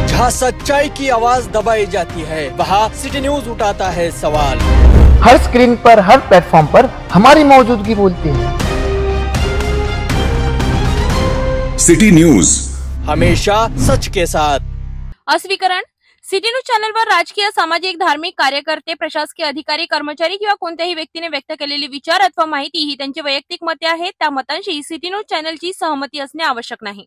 [SPEAKER 18] जहाँ सच्चाई की आवाज दबाई जाती है, वहाँ सिटी न्यूज उठाता है सवाल।
[SPEAKER 12] हर स्क्रीन पर, हर प्लेटफॉर्म पर हमारी मौजूदगी बोलती है।
[SPEAKER 19] सिटी न्यूज,
[SPEAKER 18] हमेशा सच के साथ।
[SPEAKER 1] अस्वीकरण. सिटी न्यूज चॅनलवर राजकीय, सामाजिक, धार्मिक कार्यकर्ते, प्रशासकीय अधिकारी, कर्मचारी किंवा कोणत्याही व्यक्तीने व्यक्त केलेले विचार अथवा माहिती ही त्यांची वैयक्तिक मते आहेत. त्या मतांशी सिटी न्यूज चॅनलची सहमती असणे आवश्यक नाही.